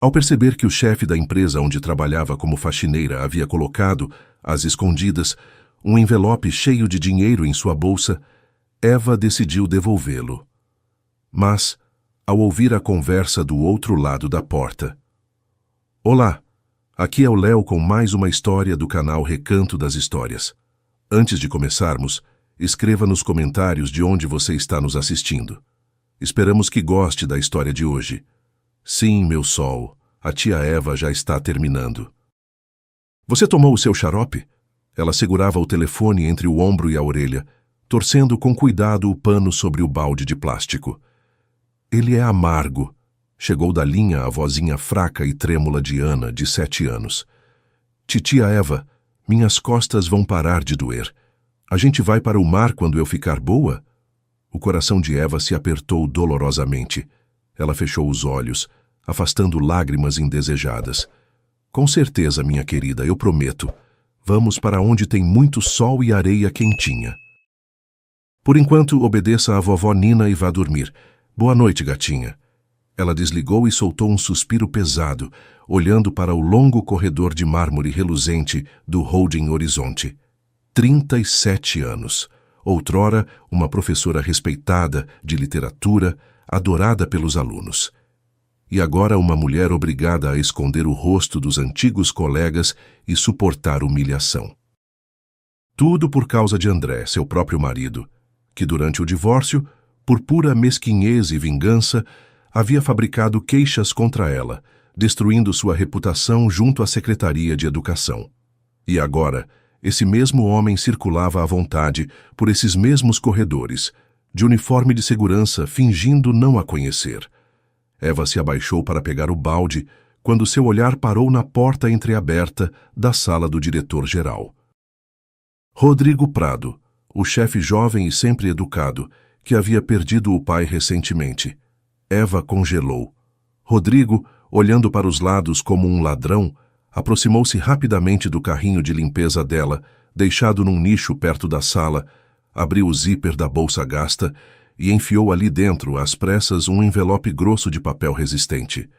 Ao perceber que o chefe da empresa onde trabalhava como faxineira havia colocado, às escondidas, um envelope cheio de dinheiro em sua bolsa, Eva decidiu devolvê-lo. Mas, ao ouvir a conversa do outro lado da porta: "Olá, aqui é o Léo com mais uma história do canal Recanto das Histórias. Antes de começarmos, escreva nos comentários de onde você está nos assistindo. Esperamos que goste da história de hoje. Sim, meu sol, a tia Eva já está terminando." "Você tomou o seu xarope?" Ela segurava o telefone entre o ombro e a orelha, torcendo com cuidado o pano sobre o balde de plástico. "Ele é amargo." Chegou da linha a vozinha fraca e trêmula de Ana, de 7 anos. "Titia Eva, minhas costas vão parar de doer. A gente vai para o mar quando eu ficar boa?" O coração de Eva se apertou dolorosamente. Ela fechou os olhos, afastando lágrimas indesejadas. "Com certeza, minha querida, eu prometo. Vamos para onde tem muito sol e areia quentinha. Por enquanto, obedeça à vovó Nina e vá dormir. Boa noite, gatinha." Ela desligou e soltou um suspiro pesado, olhando para o longo corredor de mármore reluzente do Holding Horizonte. 37 anos. Outrora, uma professora respeitada de literatura, adorada pelos alunos. E agora uma mulher obrigada a esconder o rosto dos antigos colegas e suportar humilhação. Tudo por causa de André, seu próprio marido, que durante o divórcio, por pura mesquinhez e vingança, havia fabricado queixas contra ela, destruindo sua reputação junto à Secretaria de Educação. E agora, esse mesmo homem circulava à vontade por esses mesmos corredores, de uniforme de segurança, fingindo não a conhecer. Eva se abaixou para pegar o balde, quando seu olhar parou na porta entreaberta da sala do diretor-geral. Rodrigo Prado, o chefe jovem e sempre educado, que havia perdido o pai recentemente. Eva congelou. Rodrigo, olhando para os lados como um ladrão, aproximou-se rapidamente do carrinho de limpeza dela, deixado num nicho perto da sala, abriu o zíper da bolsa gasta e enfiou ali dentro, às pressas, um envelope grosso de papel resistente.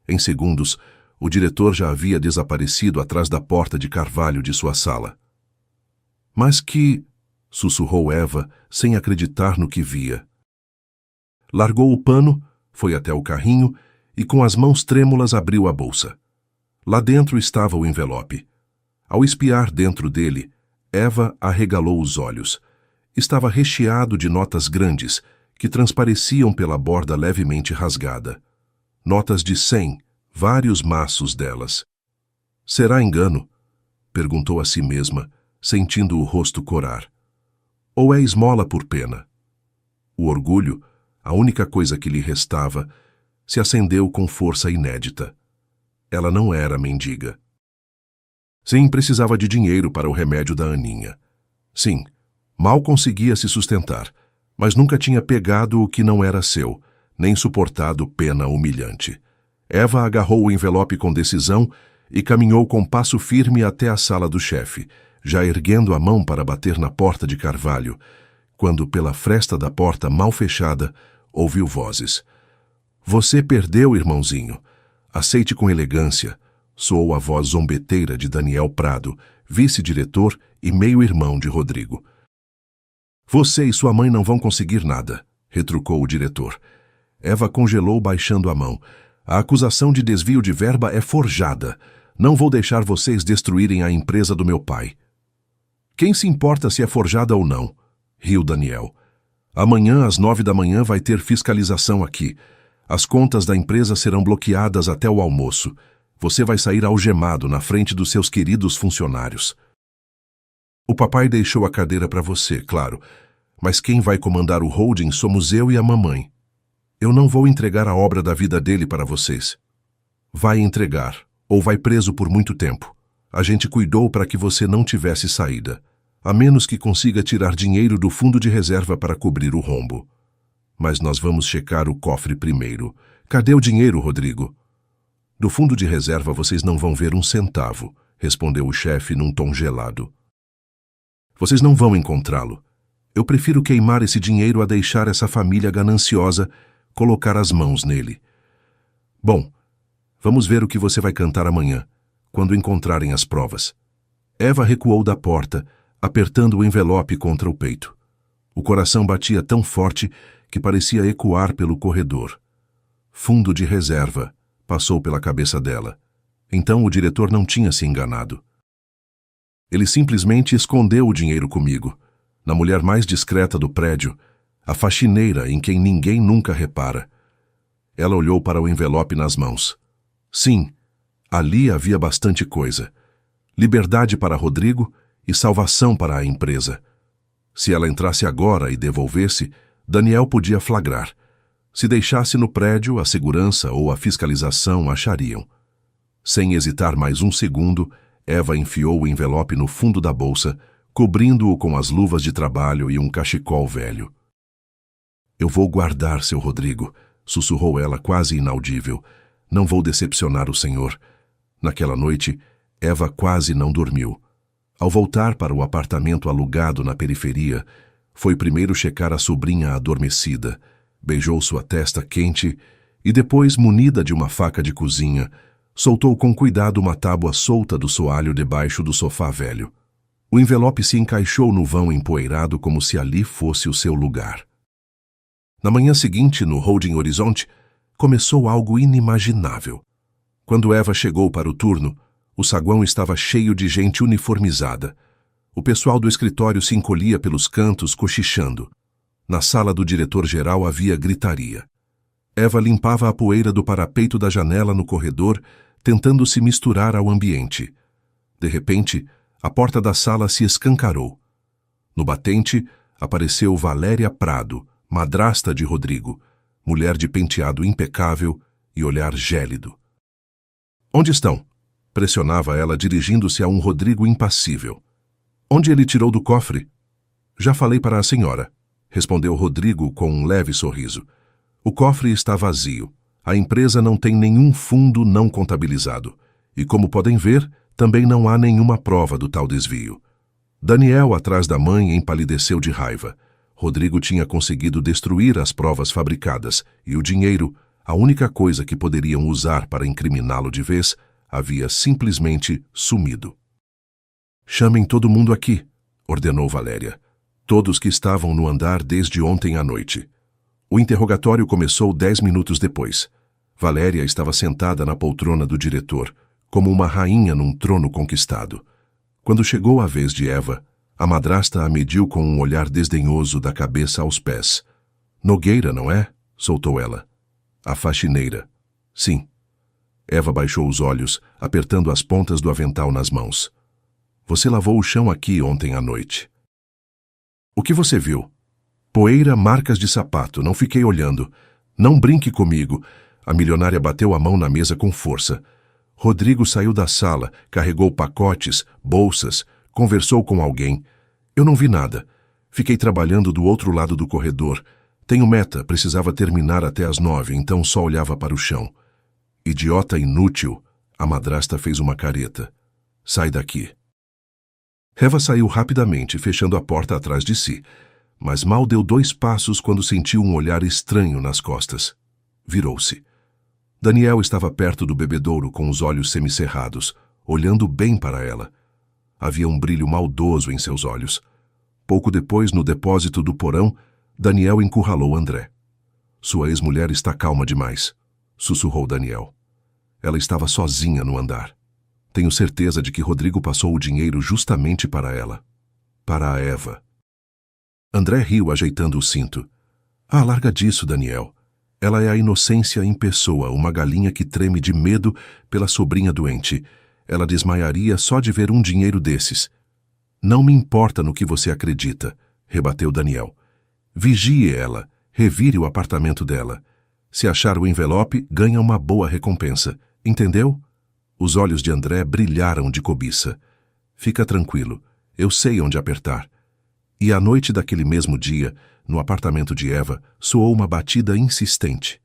Em segundos, o diretor já havia desaparecido atrás da porta de carvalho de sua sala. "Mas que..." sussurrou Eva, sem acreditar no que via. Largou o pano, foi até o carrinho e com as mãos trêmulas abriu a bolsa. Lá dentro estava o envelope. Ao espiar dentro dele, Eva arregalou os olhos. Estava recheado de notas grandes, que transpareciam pela borda levemente rasgada. Notas de 100, vários maços delas. "Será engano?" perguntou a si mesma, sentindo o rosto corar. "Ou é esmola por pena?" O orgulho, a única coisa que lhe restava, se acendeu com força inédita. Ela não era mendiga. Sim, precisava de dinheiro para o remédio da Aninha. Sim, mal conseguia se sustentar, mas nunca tinha pegado o que não era seu, nem suportado pena humilhante. Eva agarrou o envelope com decisão e caminhou com passo firme até a sala do chefe, já erguendo a mão para bater na porta de carvalho, quando, pela fresta da porta mal fechada, ouviu vozes. "Você perdeu, irmãozinho. Aceite com elegância", soou a voz zombeteira de Daniel Prado, vice-diretor e meio-irmão de Rodrigo. "Você e sua mãe não vão conseguir nada", retrucou o diretor. Eva congelou baixando a mão. "A acusação de desvio de verba é forjada. Não vou deixar vocês destruírem a empresa do meu pai." "Quem se importa se é forjada ou não?" riu Daniel. "Amanhã, às 9 da manhã, vai ter fiscalização aqui. As contas da empresa serão bloqueadas até o almoço. Você vai sair algemado na frente dos seus queridos funcionários." "O papai deixou a cadeira para você, claro, mas quem vai comandar o holding somos eu e a mamãe. Eu não vou entregar a obra da vida dele para vocês." "Vai entregar, ou vai preso por muito tempo. A gente cuidou para que você não tivesse saída, a menos que consiga tirar dinheiro do fundo de reserva para cobrir o rombo. Mas nós vamos checar o cofre primeiro. Cadê o dinheiro, Rodrigo?" "Do fundo de reserva vocês não vão ver um centavo", respondeu o chefe num tom gelado. "Vocês não vão encontrá-lo. Eu prefiro queimar esse dinheiro a deixar essa família gananciosa colocar as mãos nele. Bom, Vamos ver o que você vai cantar amanhã, quando encontrarem as provas. Eva recuou da porta, apertando o envelope contra o peito. O coração batia tão forte que parecia ecoar pelo corredor. Fundo de reserva, passou pela cabeça dela. Então o diretor não tinha se enganado. Ele simplesmente escondeu o dinheiro comigo, na mulher mais discreta do prédio, a faxineira em quem ninguém nunca repara. Ela olhou para o envelope nas mãos. Sim, ali havia bastante coisa. Liberdade para Rodrigo e salvação para a empresa. Se ela entrasse agora e devolvesse, Daniel podia flagrar. Se deixasse no prédio, a segurança ou a fiscalização achariam. Sem hesitar mais um segundo, Eva enfiou o envelope no fundo da bolsa, cobrindo-o com as luvas de trabalho e um cachecol velho. Eu vou guardar seu Rodrigo, sussurrou ela quase inaudível. Não vou decepcionar o senhor. Naquela noite, Eva quase não dormiu. Ao voltar para o apartamento alugado na periferia, foi primeiro checar a sobrinha adormecida, beijou sua testa quente e depois, munida de uma faca de cozinha, soltou com cuidado uma tábua solta do soalho debaixo do sofá velho. O envelope se encaixou no vão empoeirado como se ali fosse o seu lugar. Na manhã seguinte, no Holding Horizonte, começou algo inimaginável. Quando Eva chegou para o turno, o saguão estava cheio de gente uniformizada. O pessoal do escritório se encolhia pelos cantos, cochichando. Na sala do diretor-geral havia gritaria. Eva limpava a poeira do parapeito da janela no corredor, tentando se misturar ao ambiente. De repente, a porta da sala se escancarou. No batente, apareceu Valéria Prado, madrasta de Rodrigo, mulher de penteado impecável e olhar gélido. Onde estão? Pressionava ela, dirigindo-se a um Rodrigo impassível. Onde ele tirou do cofre? Já falei para a senhora, respondeu Rodrigo com um leve sorriso. O cofre está vazio. A empresa não tem nenhum fundo não contabilizado. E como podem ver, também não há nenhuma prova do tal desvio. Daniel, atrás da mãe, empalideceu de raiva. Rodrigo tinha conseguido destruir as provas fabricadas e o dinheiro, a única coisa que poderiam usar para incriminá-lo de vez, havia simplesmente sumido. Chamem todo mundo aqui, ordenou Valéria. Todos que estavam no andar desde ontem à noite. O interrogatório começou 10 minutos depois. Valéria estava sentada na poltrona do diretor, como uma rainha num trono conquistado. Quando chegou a vez de Eva, a madrasta a mediu com um olhar desdenhoso da cabeça aos pés. Nogueira, não é? Soltou ela. A faxineira. Sim. Eva baixou os olhos, apertando as pontas do avental nas mãos. Você lavou o chão aqui ontem à noite. O que você viu? Poeira, marcas de sapato, não fiquei olhando. Não brinque comigo. A milionária bateu a mão na mesa com força. Rodrigo saiu da sala, carregou pacotes, bolsas, conversou com alguém. Eu não vi nada. Fiquei trabalhando do outro lado do corredor. Tenho meta, precisava terminar até às 9, então só olhava para o chão. Idiota inútil, a madrasta fez uma careta. Sai daqui. Eva saiu rapidamente, fechando a porta atrás de si, mas mal deu 2 passos quando sentiu um olhar estranho nas costas. Virou-se. Daniel estava perto do bebedouro com os olhos semicerrados, olhando bem para ela. Havia um brilho maldoso em seus olhos. Pouco depois, no depósito do porão, Daniel encurralou André. Sua ex-mulher está calma demais, sussurrou Daniel. Ela estava sozinha no andar. Tenho certeza de que Rodrigo passou o dinheiro justamente para ela. Para a Eva. André riu, ajeitando o cinto. Ah, larga disso, Daniel. Ela é a inocência em pessoa, uma galinha que treme de medo pela sobrinha doente. Ela desmaiaria só de ver um dinheiro desses. Não me importa no que você acredita, rebateu Daniel. Vigie ela, revire o apartamento dela. Se achar o envelope, ganha uma boa recompensa. Entendeu? Os olhos de André brilharam de cobiça. Fica tranquilo, eu sei onde apertar. E à noite daquele mesmo dia, no apartamento de Eva, soou uma batida insistente.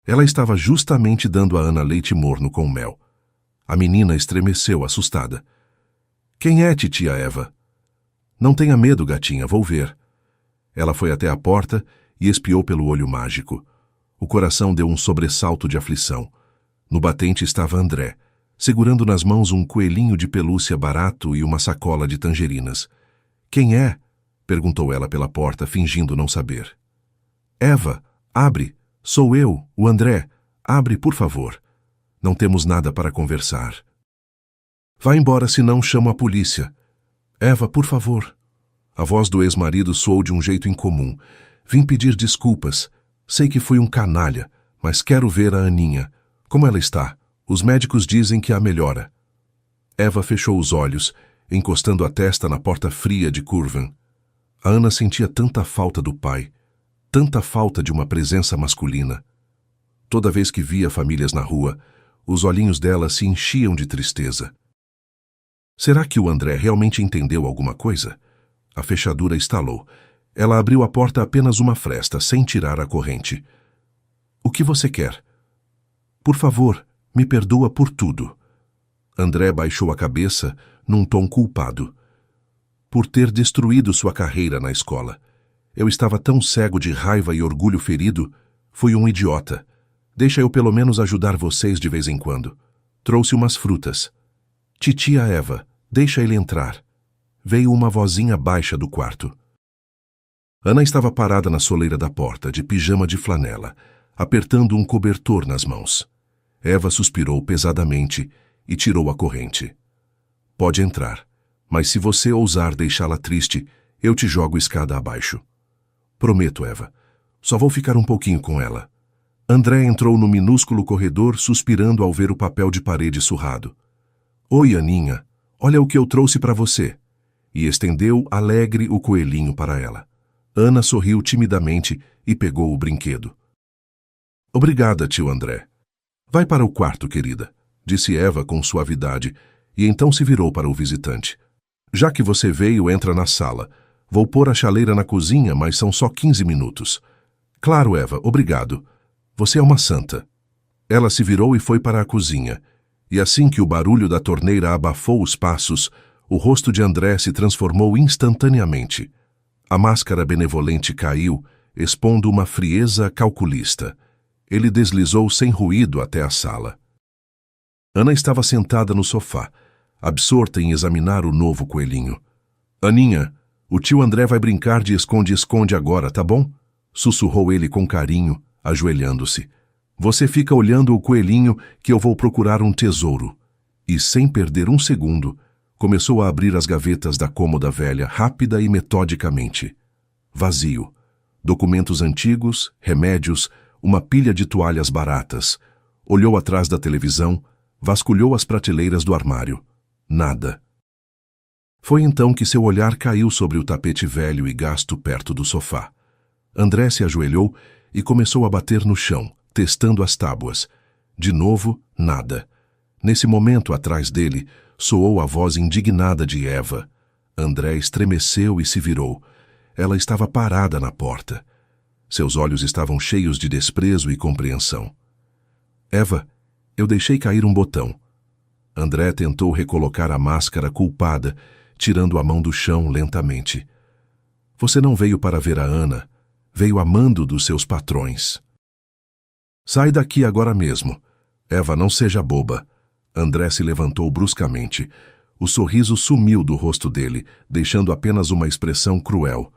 Ela estava justamente dando a Ana leite morno com mel. A menina estremeceu, assustada. Quem é, titia Eva? Não tenha medo, gatinha, vou ver. Ela foi até a porta e espiou pelo olho mágico. O coração deu um sobressalto de aflição. No batente estava André, segurando nas mãos um coelhinho de pelúcia barato e uma sacola de tangerinas. Quem é? Perguntou ela pela porta, fingindo não saber. Eva, abre! Sou eu, o André. Abre, por favor. Não temos nada para conversar. Vá embora, senão chamo a polícia. Eva, por favor. A voz do ex-marido soou de um jeito incomum. Vim pedir desculpas. Sei que fui um canalha, mas quero ver a Aninha. Como ela está? Os médicos dizem que há melhora. Eva fechou os olhos, encostando a testa na porta fria de Curvan. A Ana sentia tanta falta do pai, tanta falta de uma presença masculina. Toda vez que via famílias na rua, os olhinhos dela se enchiam de tristeza. Será que o André realmente entendeu alguma coisa? A fechadura estalou. Ela abriu a porta apenas uma fresta, sem tirar a corrente. O que você quer? Por favor, me perdoa por tudo. André baixou a cabeça, num tom culpado. Por ter destruído sua carreira na escola. Eu estava tão cego de raiva e orgulho ferido. Fui um idiota. Deixa eu pelo menos ajudar vocês de vez em quando. Trouxe umas frutas. Titia Eva, deixa ele entrar. Veio uma vozinha baixa do quarto. Ana estava parada na soleira da porta, de pijama de flanela, apertando um cobertor nas mãos. Eva suspirou pesadamente e tirou a corrente. Pode entrar, mas se você ousar deixá-la triste, eu te jogo escada abaixo. Prometo, Eva. Só vou ficar um pouquinho com ela. André entrou no minúsculo corredor, suspirando ao ver o papel de parede surrado. Oi, Aninha. Olha o que eu trouxe para você. E estendeu, alegre, o coelhinho para ela. Ana sorriu timidamente e pegou o brinquedo. Obrigada, tio André. Vai para o quarto, querida, disse Eva com suavidade, e então se virou para o visitante. Já que você veio, entra na sala. Vou pôr a chaleira na cozinha, mas são só 15 minutos. Claro, Eva, obrigado. Você é uma santa. Ela se virou e foi para a cozinha, e assim que o barulho da torneira abafou os passos, o rosto de André se transformou instantaneamente. A máscara benevolente caiu, expondo uma frieza calculista. Ele deslizou sem ruído até a sala. Ana estava sentada no sofá, absorta em examinar o novo coelhinho. Aninha, o tio André vai brincar de esconde-esconde agora, tá bom? Sussurrou ele com carinho, ajoelhando-se. Você fica olhando o coelhinho que eu vou procurar um tesouro. E, sem perder um segundo, começou a abrir as gavetas da cômoda velha, rápida e metodicamente. Vazio. Documentos antigos, remédios, uma pilha de toalhas baratas. Olhou atrás da televisão, vasculhou as prateleiras do armário. Nada. Foi então que seu olhar caiu sobre o tapete velho e gasto perto do sofá. André se ajoelhou e começou a bater no chão, testando as tábuas. De novo, nada. Nesse momento, atrás dele, soou a voz indignada de Eva. André estremeceu e se virou. Ela estava parada na porta. Seus olhos estavam cheios de desprezo e compreensão. Eva, eu deixei cair um botão. André tentou recolocar a máscara culpada, tirando a mão do chão lentamente. Você não veio para ver a Ana, veio a mando dos seus patrões. Sai daqui agora mesmo. Eva, não seja boba. André se levantou bruscamente. O sorriso sumiu do rosto dele, deixando apenas uma expressão cruel.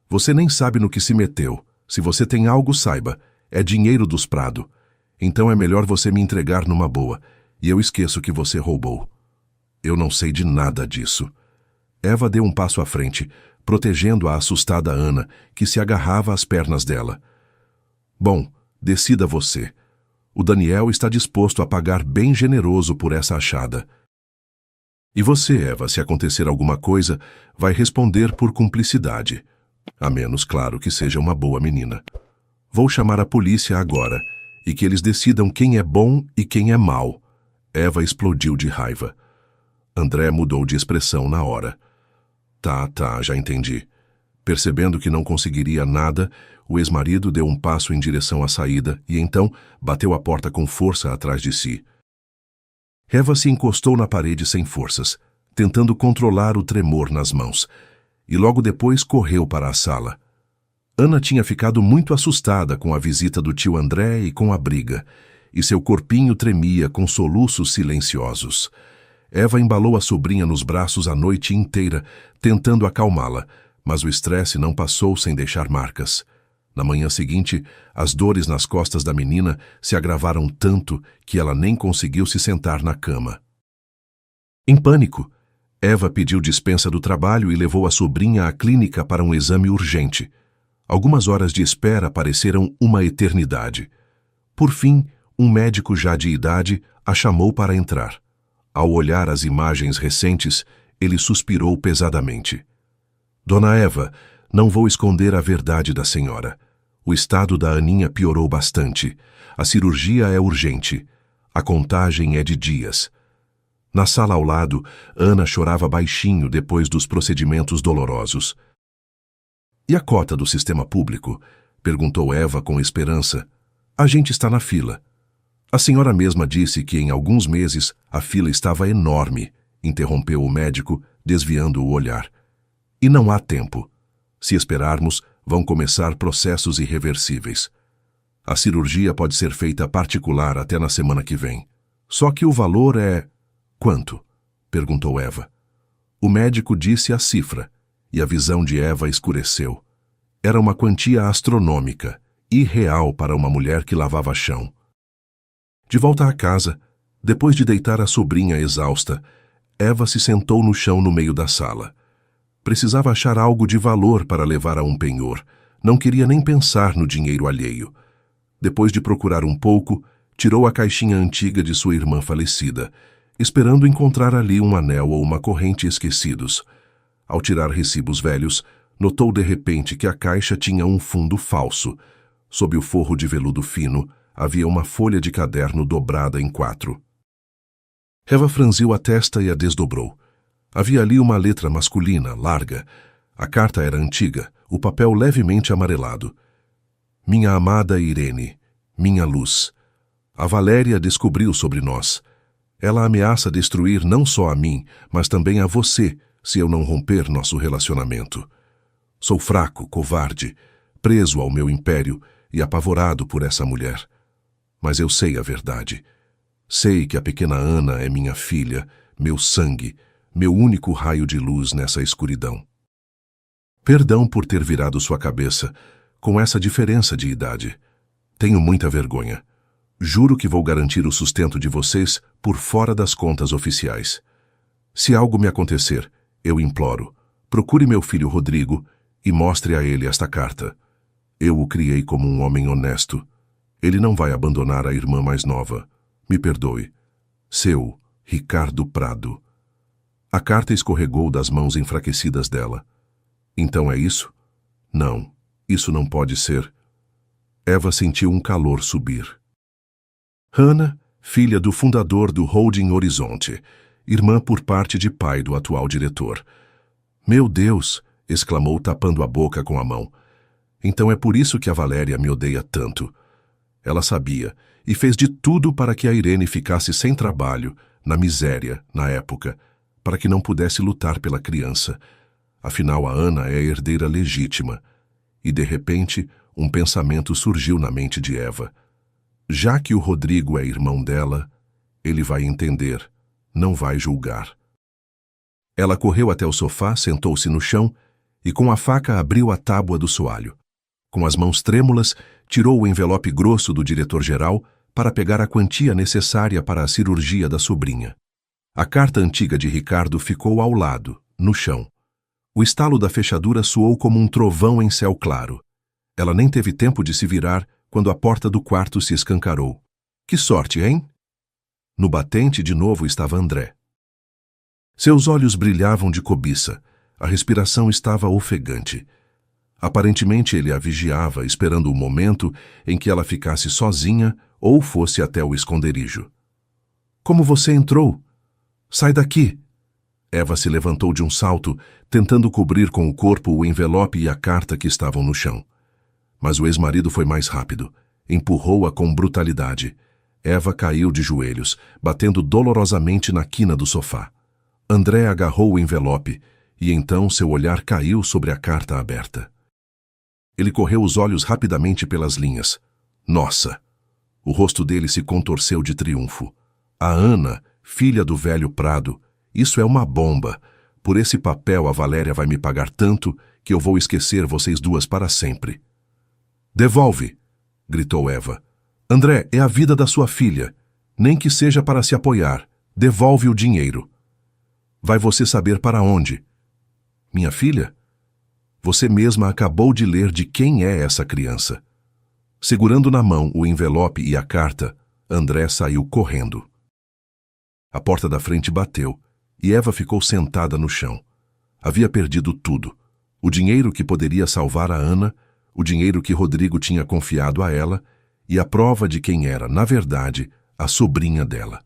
Você nem sabe no que se meteu. Se você tem algo, saiba. É dinheiro dos Prado. Então é melhor você me entregar numa boa, e eu esqueço que você roubou. Eu não sei de nada disso. Eva deu um passo à frente, protegendo a assustada Ana, que se agarrava às pernas dela. Bom, decida você. O Daniel está disposto a pagar bem generoso por essa achada. E você, Eva, se acontecer alguma coisa, vai responder por cumplicidade. A menos, claro, que seja uma boa menina. Vou chamar a polícia agora, e que eles decidam quem é bom e quem é mau. Eva explodiu de raiva. André mudou de expressão na hora. Tá, já entendi. Percebendo que não conseguiria nada, o ex-marido deu um passo em direção à saída e então bateu a porta com força atrás de si. Eva se encostou na parede sem forças, tentando controlar o tremor nas mãos, e logo depois correu para a sala. Ana tinha ficado muito assustada com a visita do tio André e com a briga, e seu corpinho tremia com soluços silenciosos. Eva embalou a sobrinha nos braços a noite inteira, tentando acalmá-la, mas o estresse não passou sem deixar marcas. Na manhã seguinte, as dores nas costas da menina se agravaram tanto que ela nem conseguiu se sentar na cama. Em pânico, Eva pediu dispensa do trabalho e levou a sobrinha à clínica para um exame urgente. Algumas horas de espera pareceram uma eternidade. Por fim, um médico já de idade a chamou para entrar. Ao olhar as imagens recentes, ele suspirou pesadamente. Dona Eva, não vou esconder a verdade da senhora. O estado da Aninha piorou bastante. A cirurgia é urgente. A contagem é de dias. Na sala ao lado, Ana chorava baixinho depois dos procedimentos dolorosos. E a cota do sistema público? Perguntou Eva com esperança. A gente está na fila. A senhora mesma disse que em alguns meses a fila estava enorme, interrompeu o médico, desviando o olhar. E não há tempo. Se esperarmos, vão começar processos irreversíveis. A cirurgia pode ser feita particular até na semana que vem. Só que o valor é... Quanto? Perguntou Eva. O médico disse a cifra, e a visão de Eva escureceu. Era uma quantia astronômica, irreal para uma mulher que lavava chão. De volta à casa, depois de deitar a sobrinha exausta, Eva se sentou no chão no meio da sala. Precisava achar algo de valor para levar a um penhor. Não queria nem pensar no dinheiro alheio. Depois de procurar um pouco, tirou a caixinha antiga de sua irmã falecida, esperando encontrar ali um anel ou uma corrente esquecidos. Ao tirar recibos velhos, notou de repente que a caixa tinha um fundo falso. Sob o forro de veludo fino, havia uma folha de caderno dobrada em 4. Eva franziu a testa e a desdobrou. Havia ali uma letra masculina, larga. A carta era antiga, o papel levemente amarelado. Minha amada Irene, minha luz. A Valéria descobriu sobre nós. Ela ameaça destruir não só a mim, mas também a você, se eu não romper nosso relacionamento. Sou fraco, covarde, preso ao meu império e apavorado por essa mulher. Mas eu sei a verdade. Sei que a pequena Ana é minha filha, meu sangue, meu único raio de luz nessa escuridão. Perdão por ter virado sua cabeça, com essa diferença de idade. Tenho muita vergonha. Juro que vou garantir o sustento de vocês por fora das contas oficiais. Se algo me acontecer, eu imploro, procure meu filho Rodrigo e mostre a ele esta carta. Eu o criei como um homem honesto. Ele não vai abandonar a irmã mais nova. Me perdoe. Seu, Ricardo Prado. A carta escorregou das mãos enfraquecidas dela. Então é isso? Não, isso não pode ser. Eva sentiu um calor subir. Hannah, filha do fundador do Holding Horizonte, irmã por parte de pai do atual diretor. Meu Deus! Exclamou tapando a boca com a mão. Então é por isso que a Valéria me odeia tanto. Ela sabia e fez de tudo para que a Irene ficasse sem trabalho, na miséria, na época, para que não pudesse lutar pela criança. Afinal, a Ana é a herdeira legítima. E, de repente, um pensamento surgiu na mente de Eva. Já que o Rodrigo é irmão dela, ele vai entender, não vai julgar. Ela correu até o sofá, sentou-se no chão e com a faca abriu a tábua do soalho. Com as mãos trêmulas, tirou o envelope grosso do diretor-geral para pegar a quantia necessária para a cirurgia da sobrinha. A carta antiga de Ricardo ficou ao lado, no chão. O estalo da fechadura soou como um trovão em céu claro. Ela nem teve tempo de se virar quando a porta do quarto se escancarou. Que sorte, hein? No batente de novo estava André. Seus olhos brilhavam de cobiça. A respiração estava ofegante. Aparentemente ele a vigiava, esperando o momento em que ela ficasse sozinha ou fosse até o esconderijo. Como você entrou? Sai daqui! Eva se levantou de um salto, tentando cobrir com o corpo o envelope e a carta que estavam no chão. Mas o ex-marido foi mais rápido. Empurrou-a com brutalidade. Eva caiu de joelhos, batendo dolorosamente na quina do sofá. André agarrou o envelope e então seu olhar caiu sobre a carta aberta. Ele correu os olhos rapidamente pelas linhas. Nossa! O rosto dele se contorceu de triunfo. A Ana, filha do velho Prado, isso é uma bomba. Por esse papel a Valéria vai me pagar tanto que eu vou esquecer vocês duas para sempre. Devolve, gritou Eva. André, é a vida da sua filha. Nem que seja para se apoiar. Devolve o dinheiro. Vai você saber para onde? Minha filha? Você mesma acabou de ler de quem é essa criança. Segurando na mão o envelope e a carta, André saiu correndo. A porta da frente bateu e Eva ficou sentada no chão. Havia perdido tudo. O dinheiro que poderia salvar a Ana, o dinheiro que Rodrigo tinha confiado a ela e a prova de quem era, na verdade, a sobrinha dela.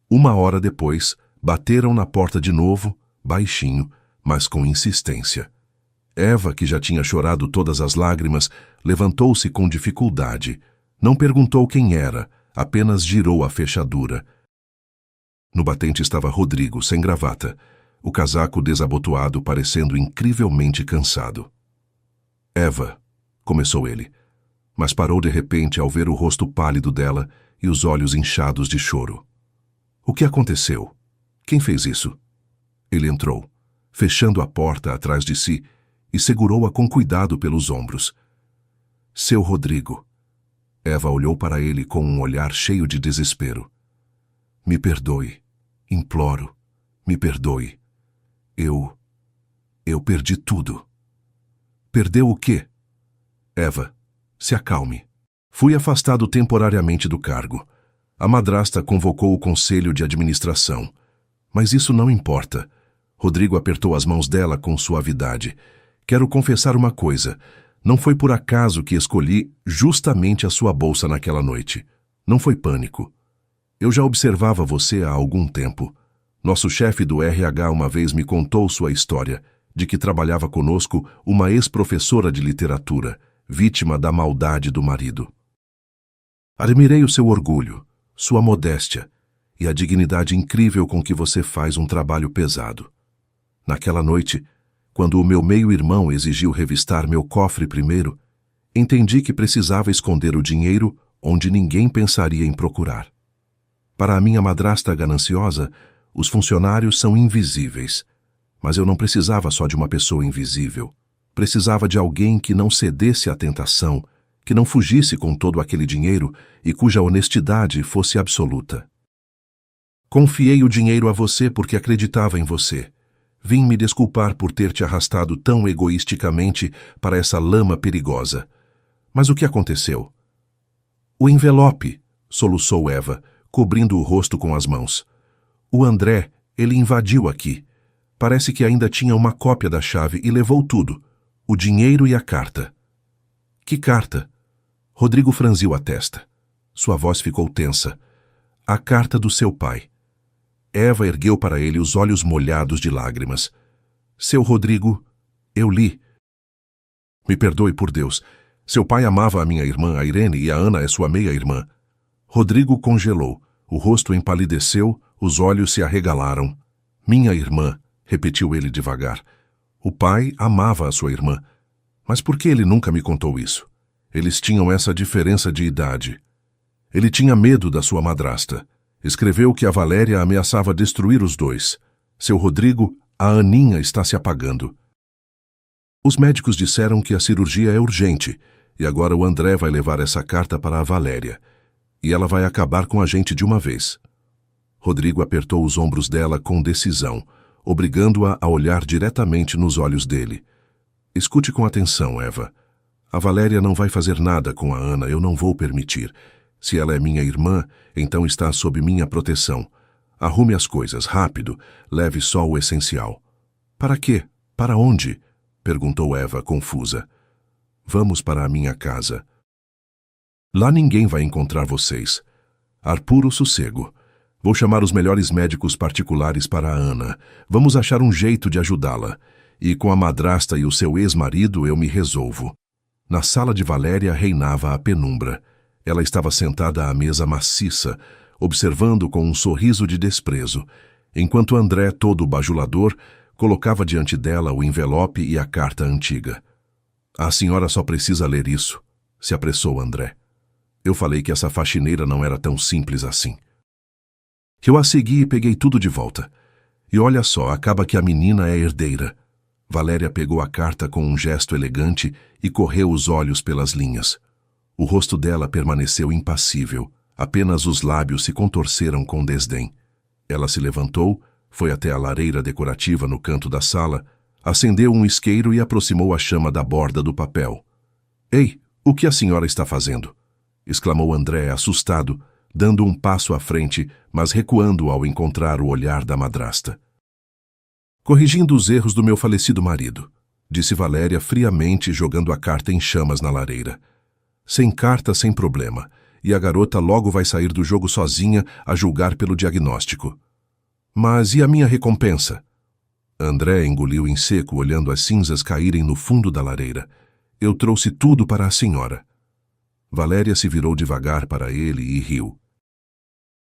1 hora depois, bateram na porta de novo, baixinho, mas com insistência. Eva, que já tinha chorado todas as lágrimas, levantou-se com dificuldade. Não perguntou quem era, apenas girou a fechadura. No batente estava Rodrigo, sem gravata, o casaco desabotoado parecendo incrivelmente cansado. Eva, começou ele, mas parou de repente ao ver o rosto pálido dela e os olhos inchados de choro. O que aconteceu? Quem fez isso? Ele entrou, fechando a porta atrás de si, e segurou-a com cuidado pelos ombros. Seu Rodrigo. Eva olhou para ele com um olhar cheio de desespero. Me perdoe. Imploro. Me perdoe. Eu perdi tudo. Perdeu o quê? Eva, se acalme. Fui afastado temporariamente do cargo. A madrasta convocou o conselho de administração. Mas isso não importa. Rodrigo apertou as mãos dela com suavidade. Quero confessar uma coisa. Não foi por acaso que escolhi justamente a sua bolsa naquela noite. Não foi pânico. Eu já observava você há algum tempo. Nosso chefe do RH uma vez me contou sua história, de que trabalhava conosco uma ex-professora de literatura, vítima da maldade do marido. Admirei o seu orgulho, sua modéstia e a dignidade incrível com que você faz um trabalho pesado. Naquela noite, quando o meu meio-irmão exigiu revistar meu cofre primeiro, entendi que precisava esconder o dinheiro onde ninguém pensaria em procurar. Para a minha madrasta gananciosa, os funcionários são invisíveis. Mas eu não precisava só de uma pessoa invisível. Precisava de alguém que não cedesse à tentação, que não fugisse com todo aquele dinheiro e cuja honestidade fosse absoluta. Confiei o dinheiro a você porque acreditava em você. Vim me desculpar por ter te arrastado tão egoisticamente para essa lama perigosa. Mas o que aconteceu? O envelope, soluçou Eva, cobrindo o rosto com as mãos. O André, ele invadiu aqui. Parece que ainda tinha uma cópia da chave e levou tudo. O dinheiro e a carta. Que carta? Rodrigo franziu a testa. Sua voz ficou tensa. A carta do seu pai. Eva ergueu para ele os olhos molhados de lágrimas. Seu Rodrigo, eu li. Me perdoe por Deus. Seu pai amava a minha irmã, a Irene, e a Ana é sua meia-irmã. Rodrigo congelou. O rosto empalideceu, os olhos se arregalaram. Minha irmã, repetiu ele devagar. O pai amava a sua irmã. Mas por que ele nunca me contou isso? Eles tinham essa diferença de idade. Ele tinha medo da sua madrasta. Escreveu que a Valéria ameaçava destruir os dois. Seu Rodrigo, a Aninha está se apagando. Os médicos disseram que a cirurgia é urgente, e agora o André vai levar essa carta para a Valéria. E ela vai acabar com a gente de uma vez. Rodrigo apertou os ombros dela com decisão, obrigando-a a olhar diretamente nos olhos dele. Escute com atenção, Eva. A Valéria não vai fazer nada com a Ana, eu não vou permitir. Se ela é minha irmã, então está sob minha proteção. Arrume as coisas, rápido, leve só o essencial. Para quê? Para onde? Perguntou Eva, confusa. Vamos para a minha casa. Lá ninguém vai encontrar vocês. Ar puro sossego. Vou chamar os melhores médicos particulares para a Ana. Vamos achar um jeito de ajudá-la. E com a madrasta e o seu ex-marido eu me resolvo. Na sala de Valéria reinava a penumbra. Ela estava sentada à mesa maciça, observando com um sorriso de desprezo, enquanto André, todo bajulador, colocava diante dela o envelope e a carta antiga. A senhora só precisa ler isso, se apressou André. Eu falei que essa faxineira não era tão simples assim. Eu a segui e peguei tudo de volta. E olha só, acaba que a menina é herdeira. Valéria pegou a carta com um gesto elegante e correu os olhos pelas linhas. O rosto dela permaneceu impassível, apenas os lábios se contorceram com desdém. Ela se levantou, foi até a lareira decorativa no canto da sala, acendeu um isqueiro e aproximou a chama da borda do papel. "Ei, o que a senhora está fazendo?" exclamou André, assustado, dando um passo à frente, mas recuando ao encontrar o olhar da madrasta. "Corrigindo os erros do meu falecido marido", disse Valéria friamente, jogando a carta em chamas na lareira. "Sem carta, sem problema, e a garota logo vai sair do jogo sozinha a julgar pelo diagnóstico. Mas e a minha recompensa?" André engoliu em seco, olhando as cinzas caírem no fundo da lareira. "Eu trouxe tudo para a senhora." Valéria se virou devagar para ele e riu.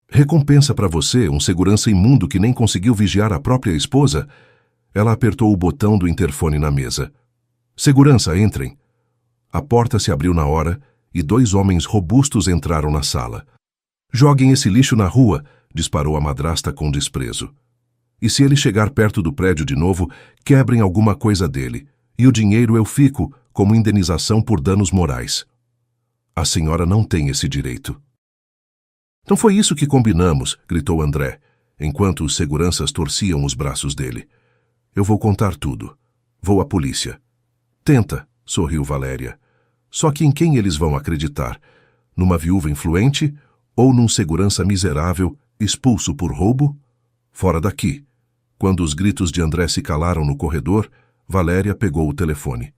"Recompensa para você, um segurança imundo que nem conseguiu vigiar a própria esposa?" Ela apertou o botão do interfone na mesa. "Segurança, entrem." A porta se abriu na hora e 2 homens robustos entraram na sala. "Joguem esse lixo na rua", disparou a madrasta com desprezo. "E se ele chegar perto do prédio de novo, quebrem alguma coisa dele, e o dinheiro eu fico como indenização por danos morais." "A senhora não tem esse direito." "Não foi isso que combinamos", gritou André, enquanto os seguranças torciam os braços dele. "Eu vou contar tudo. Vou à polícia." "Tenta", sorriu Valéria. "Só que em quem eles vão acreditar? Numa viúva influente ou num segurança miserável expulso por roubo? Fora daqui." Quando os gritos de André se calaram no corredor, Valéria pegou o telefone.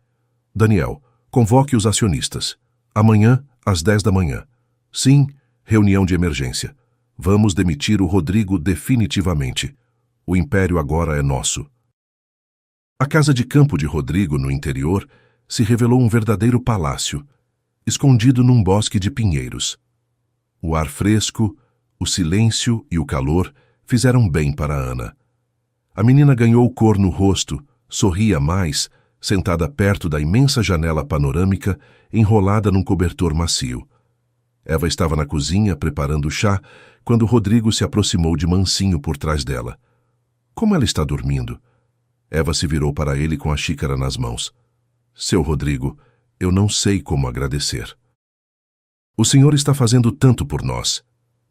"Daniel, convoque os acionistas. Amanhã, às 10 da manhã. Sim, reunião de emergência. Vamos demitir o Rodrigo definitivamente. O império agora é nosso." A casa de campo de Rodrigo, no interior, se revelou um verdadeiro palácio, escondido num bosque de pinheiros. O ar fresco, o silêncio e o calor fizeram bem para Ana. A menina ganhou cor no rosto, sorria mais, sentada perto da imensa janela panorâmica, enrolada num cobertor macio. Eva estava na cozinha, preparando o chá, quando Rodrigo se aproximou de mansinho por trás dela. "Como ela está dormindo?" Eva se virou para ele com a xícara nas mãos. "Seu Rodrigo, eu não sei como agradecer. O senhor está fazendo tanto por nós.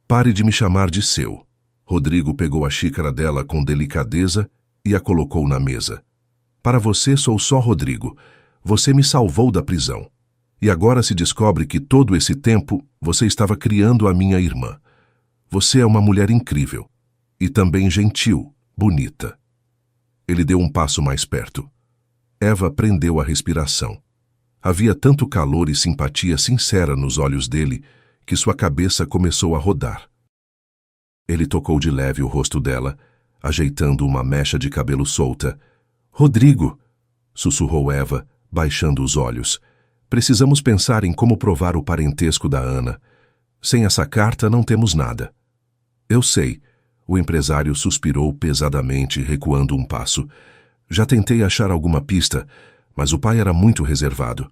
Pare de me chamar de seu." Rodrigo pegou a xícara dela com delicadeza e a colocou na mesa. "Para você sou só Rodrigo. Você me salvou da prisão. E agora se descobre que todo esse tempo você estava criando a minha irmã. Você é uma mulher incrível. E também gentil, bonita." Ele deu um passo mais perto. Eva prendeu a respiração. Havia tanto calor e simpatia sincera nos olhos dele que sua cabeça começou a rodar. Ele tocou de leve o rosto dela, ajeitando uma mecha de cabelo solta. "Rodrigo", sussurrou Eva, baixando os olhos. "Precisamos pensar em como provar o parentesco da Ana. Sem essa carta não temos nada." "Eu sei." O empresário suspirou pesadamente, recuando um passo. "Já tentei achar alguma pista, mas o pai era muito reservado.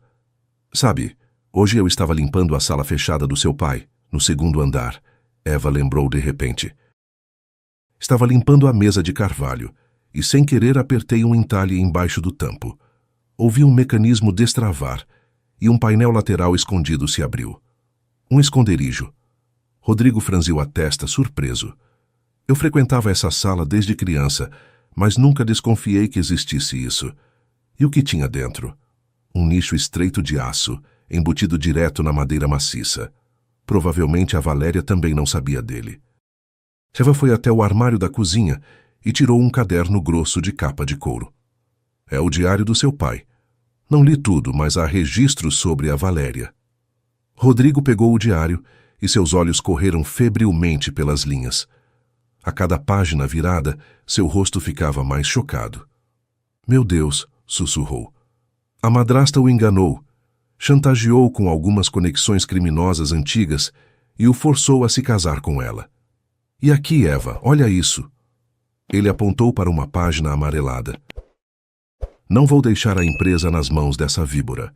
Sabe, hoje eu estava limpando a sala fechada do seu pai, no 2º andar." Eva lembrou de repente. "Estava limpando a mesa de carvalho, e sem querer apertei um entalhe embaixo do tampo. Ouvi um mecanismo destravar, e um painel lateral escondido se abriu. Um esconderijo." Rodrigo franziu a testa, surpreso. "Eu frequentava essa sala desde criança, mas nunca desconfiei que existisse isso. E o que tinha dentro? Um nicho estreito de aço, embutido direto na madeira maciça. Provavelmente a Valéria também não sabia dele." Eva foi até o armário da cozinha e tirou um caderno grosso de capa de couro. "É o diário do seu pai. Não li tudo, mas há registros sobre a Valéria." Rodrigo pegou o diário e seus olhos correram febrilmente pelas linhas. A cada página virada, seu rosto ficava mais chocado. "Meu Deus", sussurrou. "A madrasta o enganou, chantageou com algumas conexões criminosas antigas e o forçou a se casar com ela. E aqui, Eva, olha isso." Ele apontou para uma página amarelada. "Não vou deixar a empresa nas mãos dessa víbora.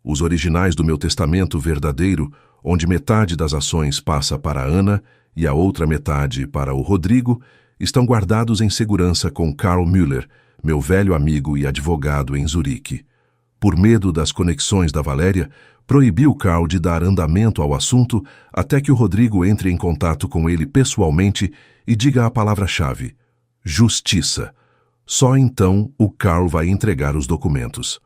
Os originais do meu testamento verdadeiro onde metade das ações passa para a Ana e a outra metade para o Rodrigo, estão guardados em segurança com Karl Müller, meu velho amigo e advogado em Zurique. Por medo das conexões da Valéria, proibiu Karl de dar andamento ao assunto até que o Rodrigo entre em contato com ele pessoalmente e diga a palavra-chave: justiça. Só então o Karl vai entregar os documentos.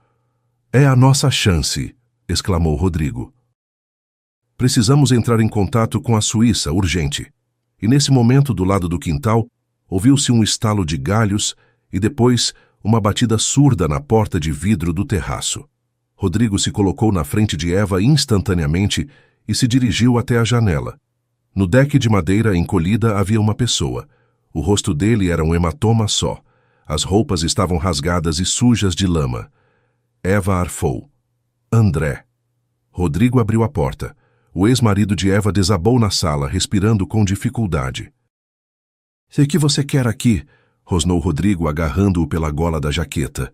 É a nossa chance, exclamou Rodrigo. Precisamos entrar em contato com a Suíça, urgente. E nesse momento, do lado do quintal, ouviu-se um estalo de galhos e depois uma batida surda na porta de vidro do terraço. Rodrigo se colocou na frente de Eva instantaneamente e se dirigiu até a janela. No deck de madeira encolhida havia uma pessoa. O rosto dele era um hematoma só. As roupas estavam rasgadas e sujas de lama. Eva arfou. André. Rodrigo abriu a porta. O ex-marido de Eva desabou na sala, respirando com dificuldade. "O que você quer aqui?" rosnou Rodrigo, agarrando-o pela gola da jaqueta.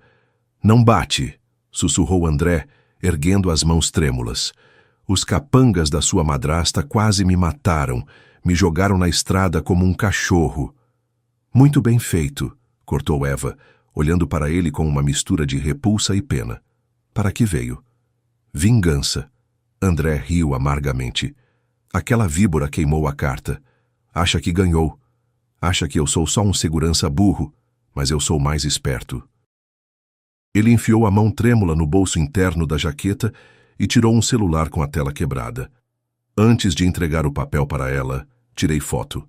"Não bate", sussurrou André, erguendo as mãos trêmulas. "Os capangas da sua madrasta quase me mataram, me jogaram na estrada como um cachorro." "Muito bem feito", cortou Eva, olhando para ele com uma mistura de repulsa e pena. "Para que veio?" "Vingança." André riu amargamente. "Aquela víbora queimou a carta. Acha que ganhou. Acha que eu sou só um segurança burro, mas eu sou mais esperto." Ele enfiou a mão trêmula no bolso interno da jaqueta e tirou um celular com a tela quebrada. Antes de entregar o papel para ela, tirei foto.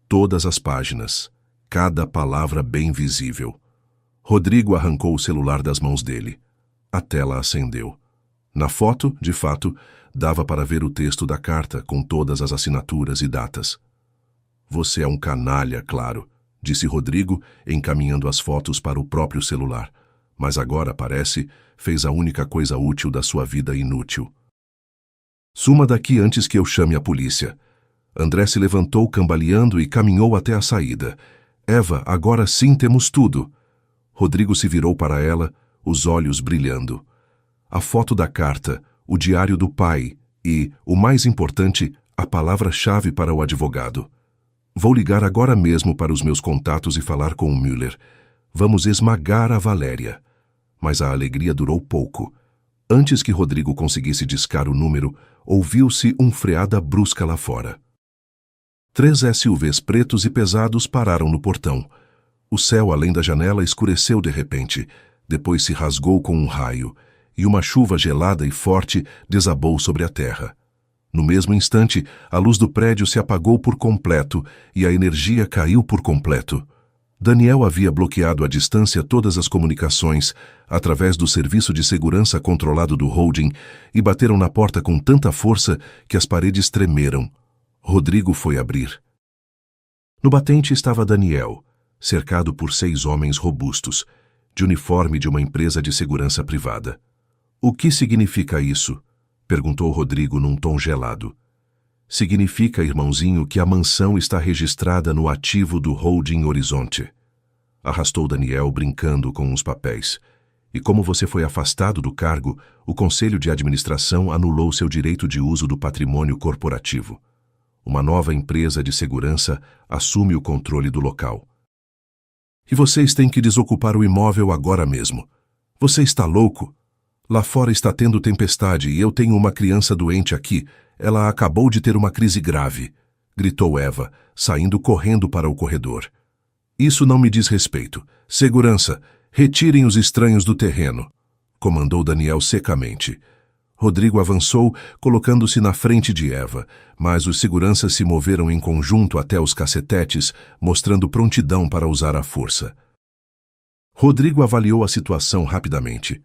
Todas as páginas, cada palavra bem visível. Rodrigo arrancou o celular das mãos dele. A tela acendeu. Na foto, de fato, dava para ver o texto da carta com todas as assinaturas e datas. "Você é um canalha, claro", disse Rodrigo, encaminhando as fotos para o próprio celular. "Mas agora, parece, fez a única coisa útil da sua vida inútil. Suma daqui antes que eu chame a polícia." André se levantou cambaleando e caminhou até a saída. "Eva, agora sim temos tudo." Rodrigo se virou para ela, os olhos brilhando. A foto da carta, o diário do pai e, o mais importante, a palavra-chave para o advogado. "Vou ligar agora mesmo para os meus contatos e falar com o Müller. Vamos esmagar a Valéria." Mas a alegria durou pouco. Antes que Rodrigo conseguisse discar o número, ouviu-se uma freada brusca lá fora. 3 SUVs pretos e pesados pararam no portão. O céu além da janela escureceu de repente, depois se rasgou com um raio, e uma chuva gelada e forte desabou sobre a terra. No mesmo instante, a luz do prédio se apagou por completo e a energia caiu por completo. Daniel havia bloqueado à distância todas as comunicações, através do serviço de segurança controlado do holding, e bateram na porta com tanta força que as paredes tremeram. Rodrigo foi abrir. No batente estava Daniel, cercado por 6 homens robustos, de uniforme de uma empresa de segurança privada. "O que significa isso?" perguntou Rodrigo num tom gelado. "Significa, irmãozinho, que a mansão está registrada no ativo do Holding Horizonte." Arrastou Daniel brincando com os papéis. "E como você foi afastado do cargo, o Conselho de Administração anulou seu direito de uso do patrimônio corporativo. Uma nova empresa de segurança assume o controle do local. E vocês têm que desocupar o imóvel agora mesmo. Você está louco? Lá fora está tendo tempestade e eu tenho uma criança doente aqui. Ela acabou de ter uma crise grave", gritou Eva, saindo correndo para o corredor. "Isso não me diz respeito. Segurança, retirem os estranhos do terreno", comandou Daniel secamente. Rodrigo avançou, colocando-se na frente de Eva, mas os seguranças se moveram em conjunto até os cacetetes, mostrando prontidão para usar a força. Rodrigo avaliou a situação rapidamente.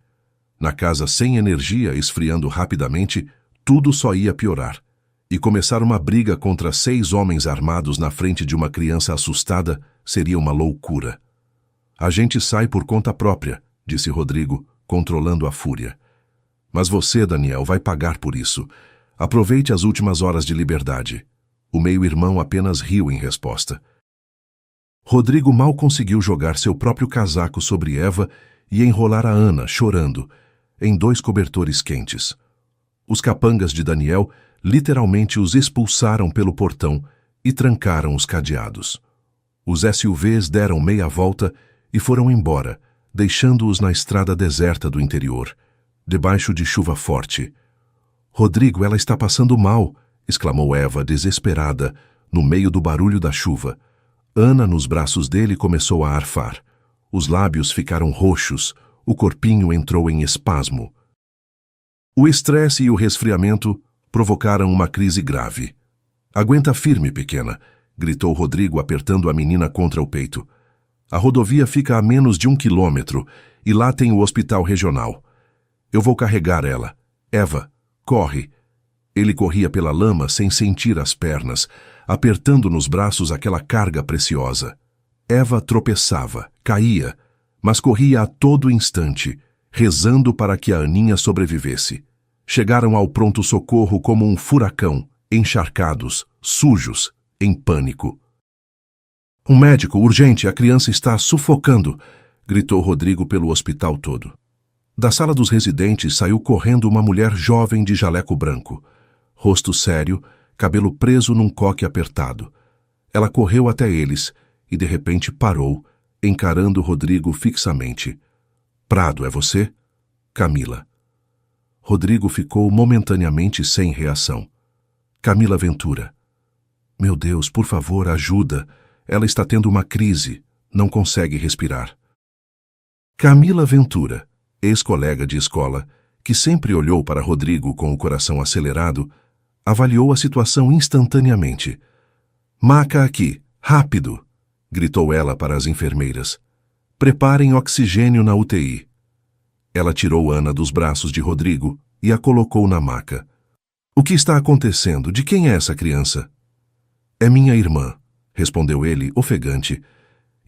Na casa sem energia, esfriando rapidamente, tudo só ia piorar. E começar uma briga contra 6 homens armados na frente de uma criança assustada seria uma loucura. "A gente sai por conta própria", disse Rodrigo, controlando a fúria. "Mas você, Daniel, vai pagar por isso. Aproveite as últimas horas de liberdade." O meio-irmão apenas riu em resposta. Rodrigo mal conseguiu jogar seu próprio casaco sobre Eva e enrolar a Ana, chorando, em 2 cobertores quentes. Os capangas de Daniel literalmente os expulsaram pelo portão e trancaram os cadeados. Os SUVs deram meia volta e foram embora, deixando-os na estrada deserta do interior, debaixo de chuva forte. "Rodrigo, ela está passando mal", exclamou Eva, desesperada, no meio do barulho da chuva. Ana, nos braços dele, começou a arfar. Os lábios ficaram roxos, o corpinho entrou em espasmo. O estresse e o resfriamento provocaram uma crise grave. "Aguenta firme, pequena", gritou Rodrigo, apertando a menina contra o peito. "A rodovia fica a menos de 1 quilômetro e lá tem o hospital regional. Eu vou carregar ela. Eva, corre." Ele corria pela lama sem sentir as pernas, apertando nos braços aquela carga preciosa. Eva tropeçava, caía, mas corria a todo instante, rezando para que a Aninha sobrevivesse. Chegaram ao pronto-socorro como um furacão, encharcados, sujos, em pânico. "Um médico, urgente, a criança está sufocando", gritou Rodrigo pelo hospital todo. Da sala dos residentes saiu correndo uma mulher jovem de jaleco branco. Rosto sério, cabelo preso num coque apertado. Ela correu até eles e de repente parou, encarando Rodrigo fixamente. "Prado, é você?" "Camila." Rodrigo ficou momentaneamente sem reação. "Camila Ventura." "Meu Deus, por favor, ajuda. Ela está tendo uma crise. Não consegue respirar." Camila Ventura, ex-colega de escola, que sempre olhou para Rodrigo com o coração acelerado, avaliou a situação instantaneamente. "Maca aqui, rápido!" gritou ela para as enfermeiras. "Preparem oxigênio na UTI." Ela tirou Ana dos braços de Rodrigo e a colocou na maca. "O que está acontecendo? De quem é essa criança?" "É minha irmã", respondeu ele, ofegante,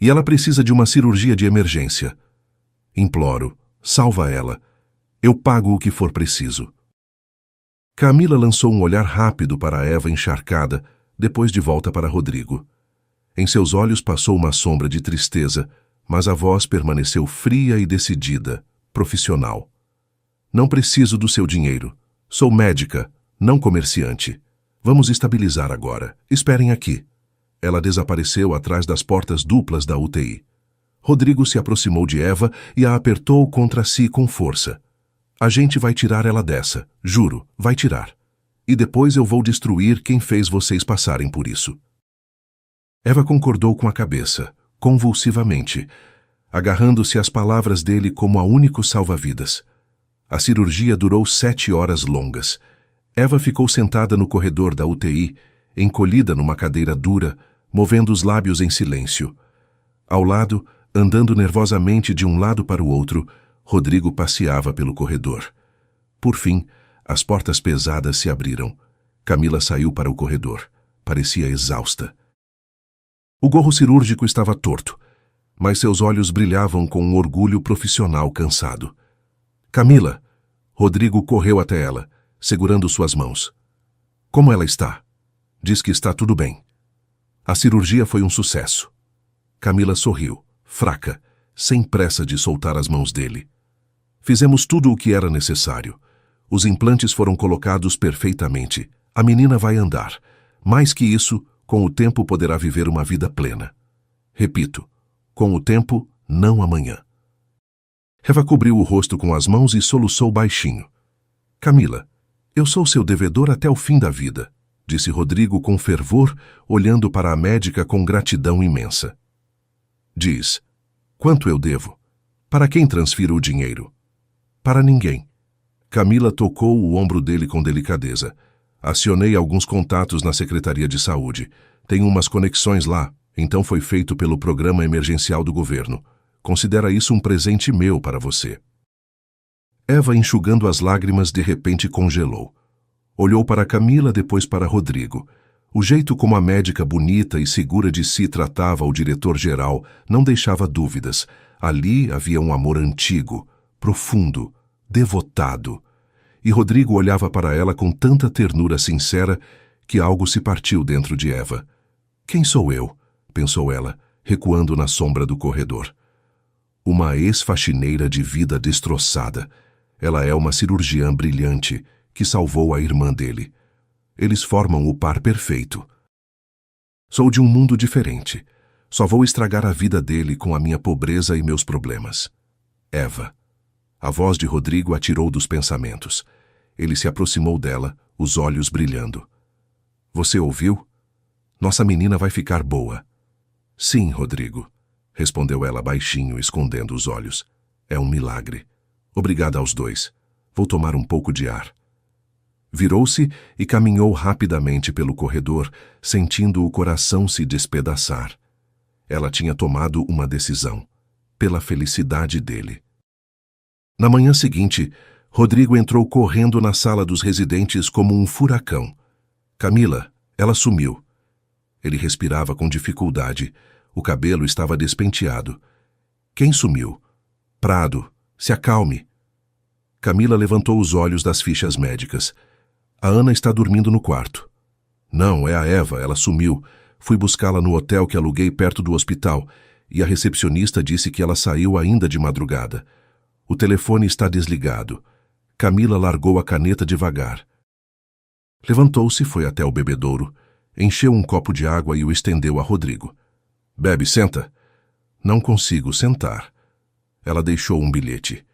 "e ela precisa de uma cirurgia de emergência. Imploro, salva ela. Eu pago o que for preciso." Camila lançou um olhar rápido para Eva encharcada, depois de volta para Rodrigo. Em seus olhos passou uma sombra de tristeza, mas a voz permaneceu fria e decidida, profissional. "Não preciso do seu dinheiro. Sou médica, não comerciante. Vamos estabilizar agora. Esperem aqui." Ela desapareceu atrás das portas duplas da UTI. Rodrigo se aproximou de Eva e a apertou contra si com força. "A gente vai tirar ela dessa, juro, vai tirar. E depois eu vou destruir quem fez vocês passarem por isso." Eva concordou com a cabeça, convulsivamente, agarrando-se às palavras dele como a único salva-vidas. A cirurgia durou 7 horas longas. Eva ficou sentada no corredor da UTI, encolhida numa cadeira dura, movendo os lábios em silêncio. Ao lado, andando nervosamente de um lado para o outro, Rodrigo passeava pelo corredor. Por fim, as portas pesadas se abriram. Camila saiu para o corredor. Parecia exausta. O gorro cirúrgico estava torto, mas seus olhos brilhavam com um orgulho profissional cansado. "Camila!" Rodrigo correu até ela, segurando suas mãos. "Como ela está?" "Diz que está tudo bem." "A cirurgia foi um sucesso." Camila sorriu, fraca, sem pressa de soltar as mãos dele. "Fizemos tudo o que era necessário. Os implantes foram colocados perfeitamente. A menina vai andar. Mais que isso, com o tempo poderá viver uma vida plena. Repito, com o tempo, não amanhã." Eva cobriu o rosto com as mãos e soluçou baixinho. "Camila, eu sou seu devedor até o fim da vida", disse Rodrigo com fervor, olhando para a médica com gratidão imensa. "Diz, quanto eu devo? Para quem transfiro o dinheiro?" "Para ninguém." Camila tocou o ombro dele com delicadeza. "Acionei alguns contatos na Secretaria de Saúde. Tenho umas conexões lá, então foi feito pelo Programa Emergencial do Governo. Considera isso um presente meu para você." Eva, enxugando as lágrimas, de repente congelou. Olhou para Camila, depois para Rodrigo. O jeito como a médica bonita e segura de si tratava o diretor-geral não deixava dúvidas. Ali havia um amor antigo, profundo, devotado. E Rodrigo olhava para ela com tanta ternura sincera que algo se partiu dentro de Eva. "Quem sou eu?" pensou ela, recuando na sombra do corredor. Uma ex-faxineira de vida destroçada. Ela é uma cirurgiã brilhante que salvou a irmã dele. Eles formam o par perfeito. Sou de um mundo diferente. Só vou estragar a vida dele com a minha pobreza e meus problemas. Eva. A voz de Rodrigo atirou dos pensamentos. Ele se aproximou dela, os olhos brilhando. Você ouviu? Nossa menina vai ficar boa. Sim, Rodrigo, respondeu ela baixinho, escondendo os olhos. É um milagre. Obrigada aos dois. Vou tomar um pouco de ar. Virou-se e caminhou rapidamente pelo corredor, sentindo o coração se despedaçar. Ela tinha tomado uma decisão, pela felicidade dele. Na manhã seguinte, Rodrigo entrou correndo na sala dos residentes como um furacão. Camila, ela sumiu. Ele respirava com dificuldade. O cabelo estava despenteado. Quem sumiu? Prado, se acalme. Camila levantou os olhos das fichas médicas. A Ana está dormindo no quarto. Não, é a Eva, ela sumiu. Fui buscá-la no hotel que aluguei perto do hospital e a recepcionista disse que ela saiu ainda de madrugada. O telefone está desligado. Camila largou a caneta devagar. Levantou-se, foi até o bebedouro, encheu um copo de água e o estendeu a Rodrigo. Bebe, senta. Não consigo sentar. Ela deixou um bilhete.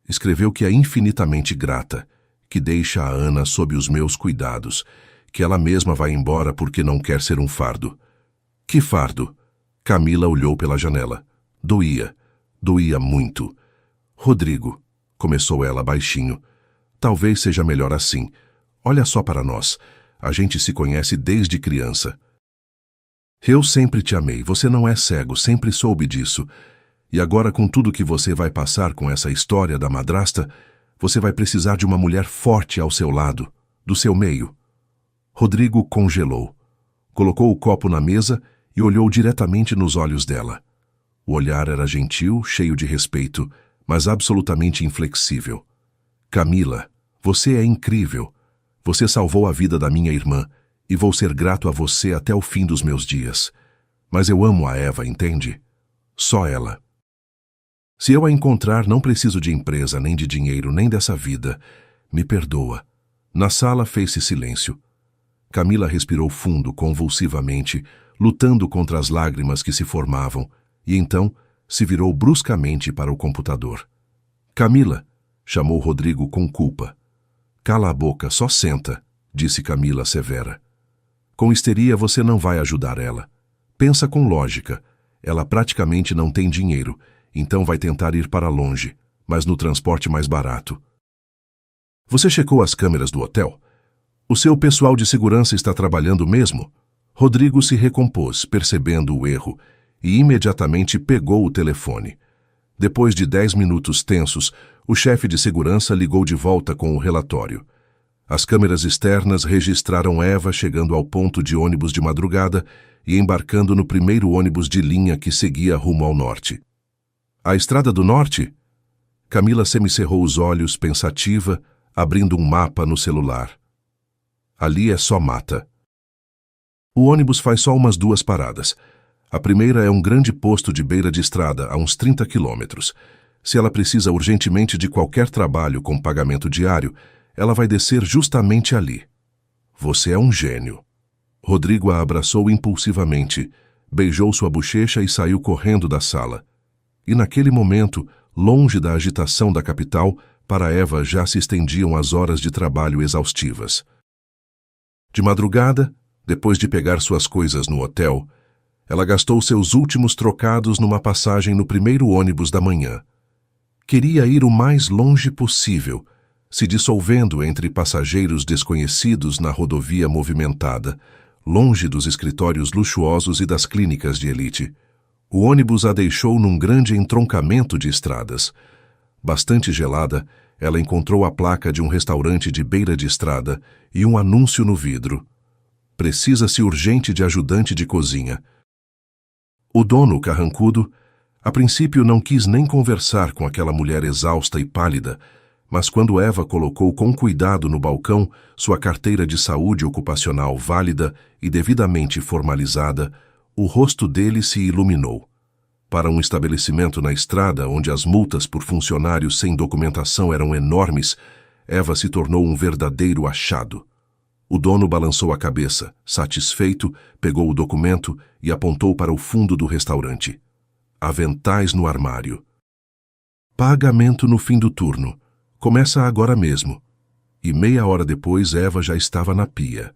Escreveu que é infinitamente grata, que deixa a Ana sob os meus cuidados, que ela mesma vai embora porque não quer ser um fardo. Que fardo? Camila olhou pela janela. Doía. Doía muito. Rodrigo, começou ela baixinho, talvez seja melhor assim. Olha só para nós. A gente se conhece desde criança. Eu sempre te amei. Você não é cego, sempre soube disso. E agora, com tudo que você vai passar com essa história da madrasta, você vai precisar de uma mulher forte ao seu lado, do seu meio. Rodrigo congelou. Colocou o copo na mesa e olhou diretamente nos olhos dela. O olhar era gentil, cheio de respeito, mas absolutamente inflexível. Camila, você é incrível. Você salvou a vida da minha irmã e vou ser grato a você até o fim dos meus dias. Mas eu amo a Eva, entende? Só ela. Se eu a encontrar, não preciso de empresa, nem de dinheiro, nem dessa vida. Me perdoa. Na sala fez-se silêncio. Camila respirou fundo, convulsivamente, lutando contra as lágrimas que se formavam, e então se virou bruscamente para o computador. Camila, chamou Rodrigo com culpa. Cala a boca, só senta, disse Camila severa. Com histeria você não vai ajudar ela. Pensa com lógica. Ela praticamente não tem dinheiro, então vai tentar ir para longe, mas no transporte mais barato. Você checou as câmeras do hotel? O seu pessoal de segurança está trabalhando mesmo? Rodrigo se recompôs, percebendo o erro, e imediatamente pegou o telefone. Depois de 10 minutos tensos, o chefe de segurança ligou de volta com o relatório. As câmeras externas registraram Eva chegando ao ponto de ônibus de madrugada e embarcando no primeiro ônibus de linha que seguia rumo ao norte. A Estrada do Norte? Camila semicerrou os olhos, pensativa, abrindo um mapa no celular. Ali é só mata. O ônibus faz só umas 2 paradas. A primeira é um grande posto de beira de estrada, a uns 30 quilômetros. Se ela precisa urgentemente de qualquer trabalho com pagamento diário, ela vai descer justamente ali. Você é um gênio. Rodrigo a abraçou impulsivamente, beijou sua bochecha e saiu correndo da sala. E naquele momento, longe da agitação da capital, para Eva já se estendiam as horas de trabalho exaustivas. De madrugada, depois de pegar suas coisas no hotel, ela gastou seus últimos trocados numa passagem no primeiro ônibus da manhã. Queria ir o mais longe possível, se dissolvendo entre passageiros desconhecidos na rodovia movimentada, longe dos escritórios luxuosos e das clínicas de elite. O ônibus a deixou num grande entroncamento de estradas. Bastante gelada, ela encontrou a placa de um restaurante de beira de estrada e um anúncio no vidro. Precisa-se urgente de ajudante de cozinha. O dono, carrancudo, a princípio não quis nem conversar com aquela mulher exausta e pálida, mas quando Eva colocou com cuidado no balcão sua carteira de saúde ocupacional válida e devidamente formalizada, o rosto dele se iluminou. Para um estabelecimento na estrada onde as multas por funcionários sem documentação eram enormes, Eva se tornou um verdadeiro achado. O dono balançou a cabeça, satisfeito, pegou o documento e apontou para o fundo do restaurante. Aventais no armário. Pagamento no fim do turno. Começa agora mesmo. E meia hora depois, Eva já estava na pia.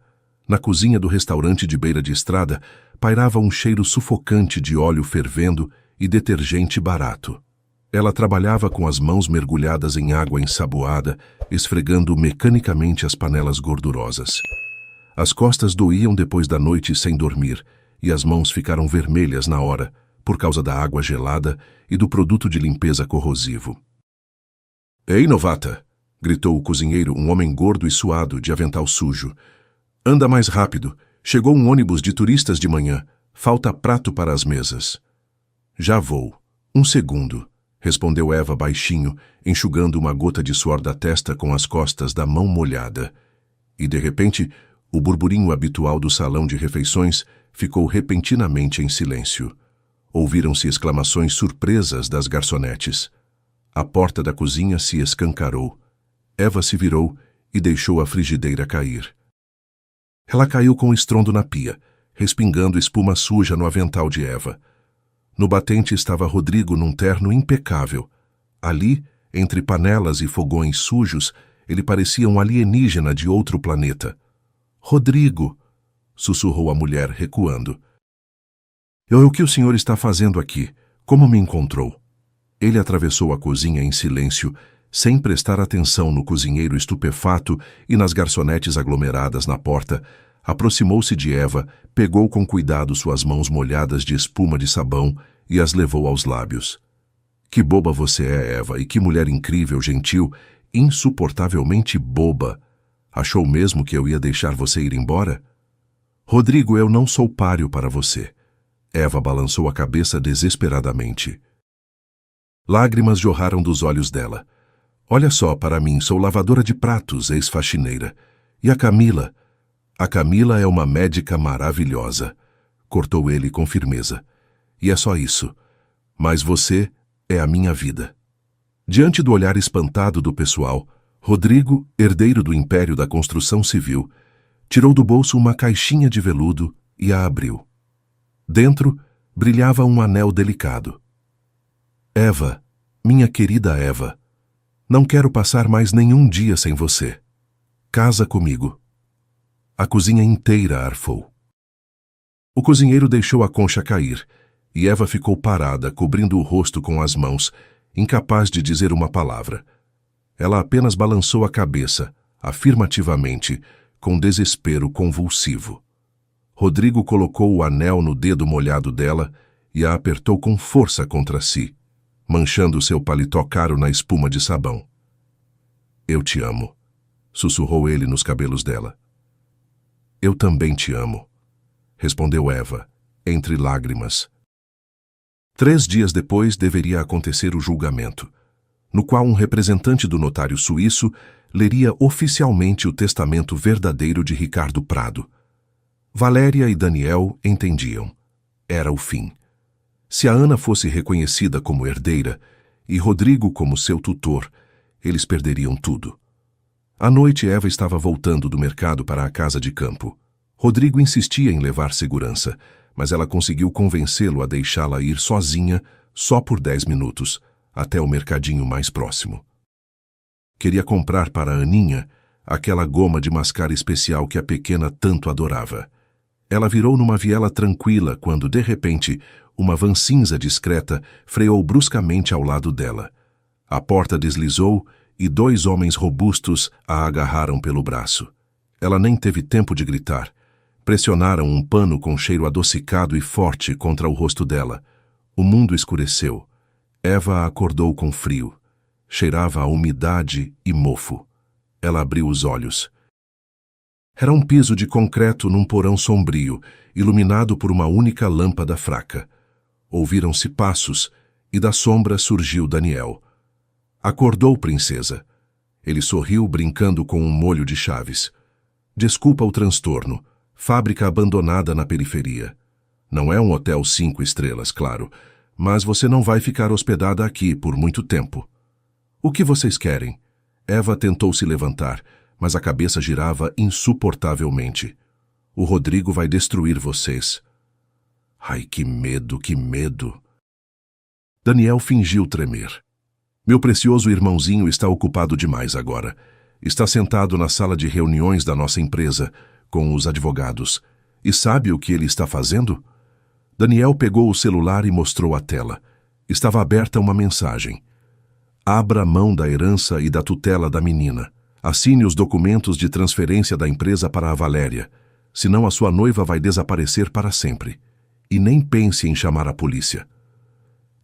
Na cozinha do restaurante de beira de estrada, pairava um cheiro sufocante de óleo fervendo e detergente barato. Ela trabalhava com as mãos mergulhadas em água ensaboada, esfregando mecanicamente as panelas gordurosas. As costas doíam depois da noite sem dormir, e as mãos ficaram vermelhas na hora, por causa da água gelada e do produto de limpeza corrosivo. "Ei, novata!" gritou o cozinheiro, um homem gordo e suado, de avental sujo. "Anda mais rápido. Chegou um ônibus de turistas de manhã. Falta prato para as mesas." "Já vou. Um segundo", respondeu Eva baixinho, enxugando uma gota de suor da testa com as costas da mão molhada. E, de repente, o burburinho habitual do salão de refeições ficou repentinamente em silêncio. Ouviram-se exclamações surpresas das garçonetes. A porta da cozinha se escancarou. Eva se virou e deixou a frigideira cair. Ela caiu com estrondo na pia, respingando espuma suja no avental de Eva. No batente estava Rodrigo num terno impecável. Ali, entre panelas e fogões sujos, ele parecia um alienígena de outro planeta. "Rodrigo", sussurrou a mulher, recuando. O que o senhor está fazendo aqui? Como me encontrou?" Ele atravessou a cozinha em silêncio, sem prestar atenção no cozinheiro estupefato e nas garçonetes aglomeradas na porta, aproximou-se de Eva, pegou com cuidado suas mãos molhadas de espuma de sabão e as levou aos lábios. "Que boba você é, Eva, e que mulher incrível, gentil, insuportavelmente boba. Achou mesmo que eu ia deixar você ir embora?" "Rodrigo, eu não sou páreo para você." Eva balançou a cabeça desesperadamente. Lágrimas jorraram dos olhos dela. "Olha só para mim, sou lavadora de pratos, ex-faxineira. E a Camila? A Camila é uma médica maravilhosa", cortou ele com firmeza. "E é só isso. Mas você é a minha vida." Diante do olhar espantado do pessoal, Rodrigo, herdeiro do império da construção civil, tirou do bolso uma caixinha de veludo e a abriu. Dentro brilhava um anel delicado. "Eva, minha querida Eva, não quero passar mais nenhum dia sem você. Casa comigo." A cozinha inteira arfou. O cozinheiro deixou a concha cair, e Eva ficou parada, cobrindo o rosto com as mãos, incapaz de dizer uma palavra. Ela apenas balançou a cabeça, afirmativamente, com desespero convulsivo. Rodrigo colocou o anel no dedo molhado dela e a apertou com força contra si, manchando seu paletó caro na espuma de sabão. "Eu te amo", sussurrou ele nos cabelos dela. "Eu também te amo", respondeu Eva, entre lágrimas. 3 dias depois deveria acontecer o julgamento, no qual um representante do notário suíço leria oficialmente o testamento verdadeiro de Ricardo Prado. Valéria e Daniel entendiam. Era o fim. Se a Ana fosse reconhecida como herdeira e Rodrigo como seu tutor, eles perderiam tudo. À noite, Eva estava voltando do mercado para a casa de campo. Rodrigo insistia em levar segurança, mas ela conseguiu convencê-lo a deixá-la ir sozinha, só por 10 minutos, até o mercadinho mais próximo. Queria comprar para a Aninha aquela goma de mascar especial que a pequena tanto adorava. Ela virou numa viela tranquila quando, de repente, uma van cinza discreta freou bruscamente ao lado dela. A porta deslizou e 2 homens robustos a agarraram pelo braço. Ela nem teve tempo de gritar. Pressionaram um pano com cheiro adocicado e forte contra o rosto dela. O mundo escureceu. Eva acordou com frio. Cheirava a umidade e mofo. Ela abriu os olhos. Era um piso de concreto num porão sombrio, iluminado por uma única lâmpada fraca. Ouviram-se passos e da sombra surgiu Daniel. "Acordou, princesa." Ele sorriu, brincando com um molho de chaves. "Desculpa o transtorno. Fábrica abandonada na periferia. Não é um hotel 5 estrelas, claro, mas você não vai ficar hospedada aqui por muito tempo." "O que vocês querem?" Eva tentou se levantar, mas a cabeça girava insuportavelmente. O Rodrigo vai destruir vocês. Ai, que medo, que medo. Daniel fingiu tremer. Meu precioso irmãozinho está ocupado demais agora. Está sentado na sala de reuniões da nossa empresa, com os advogados. E sabe o que ele está fazendo? Daniel pegou o celular e mostrou a tela. Estava aberta uma mensagem. Abra mão da herança e da tutela da menina. Assine os documentos de transferência da empresa para a Valéria, senão a sua noiva vai desaparecer para sempre. E nem pense em chamar a polícia.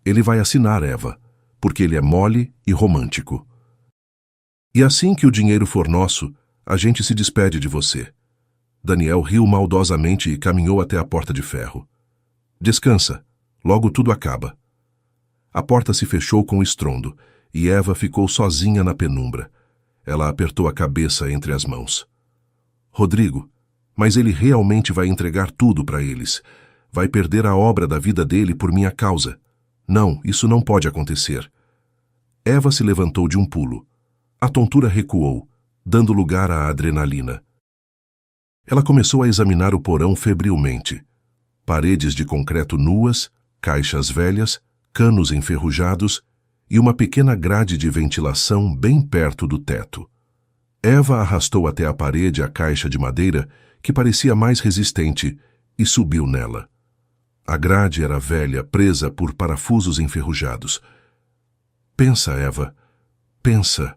Ele vai assinar, Eva, porque ele é mole e romântico. E assim que o dinheiro for nosso, a gente se despede de você. Daniel riu maldosamente e caminhou até a porta de ferro. Descansa, logo tudo acaba. A porta se fechou com estrondo, e Eva ficou sozinha na penumbra. Ela apertou a cabeça entre as mãos. Rodrigo, mas ele realmente vai entregar tudo para eles. Vai perder a obra da vida dele por minha causa. Não, isso não pode acontecer. Eva se levantou de um pulo. A tontura recuou, dando lugar à adrenalina. Ela começou a examinar o porão febrilmente. Paredes de concreto nuas, caixas velhas, canos enferrujados e uma pequena grade de ventilação bem perto do teto. Eva arrastou até a parede a caixa de madeira, que parecia mais resistente, e subiu nela. A grade era velha, presa por parafusos enferrujados. Pensa, Eva, pensa,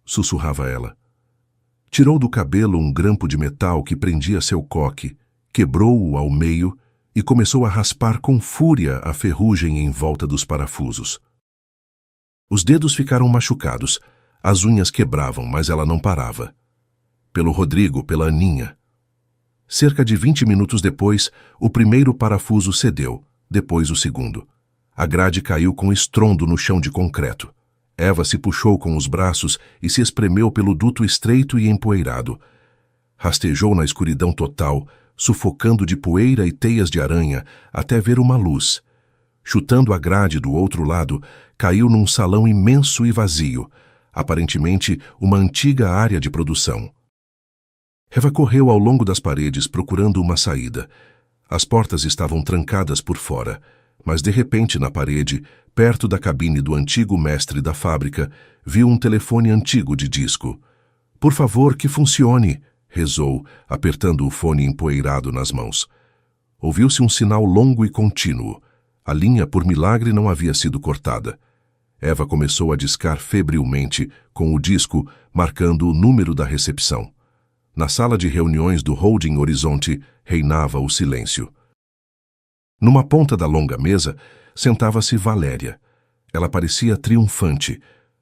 sussurrava ela. Tirou do cabelo um grampo de metal que prendia seu coque, quebrou-o ao meio e começou a raspar com fúria a ferrugem em volta dos parafusos. Os dedos ficaram machucados, as unhas quebravam, mas ela não parava. Pelo Rodrigo, pela Aninha. Cerca de 20 minutos depois, o primeiro parafuso cedeu, depois o segundo. A grade caiu com estrondo no chão de concreto. Eva se puxou com os braços e se espremeu pelo duto estreito e empoeirado. Rastejou na escuridão total, sufocando de poeira e teias de aranha, até ver uma luz. Chutando a grade do outro lado, caiu num salão imenso e vazio, aparentemente uma antiga área de produção. Eva correu ao longo das paredes procurando uma saída. As portas estavam trancadas por fora, mas de repente na parede, perto da cabine do antigo mestre da fábrica, viu um telefone antigo de disco. "Por favor, que funcione", rezou, apertando o fone empoeirado nas mãos. Ouviu-se um sinal longo e contínuo. A linha, por milagre, não havia sido cortada. Eva começou a discar febrilmente, com o disco marcando o número da recepção. Na sala de reuniões do Holding Horizonte reinava o silêncio. Numa ponta da longa mesa, sentava-se Valéria. Ela parecia triunfante,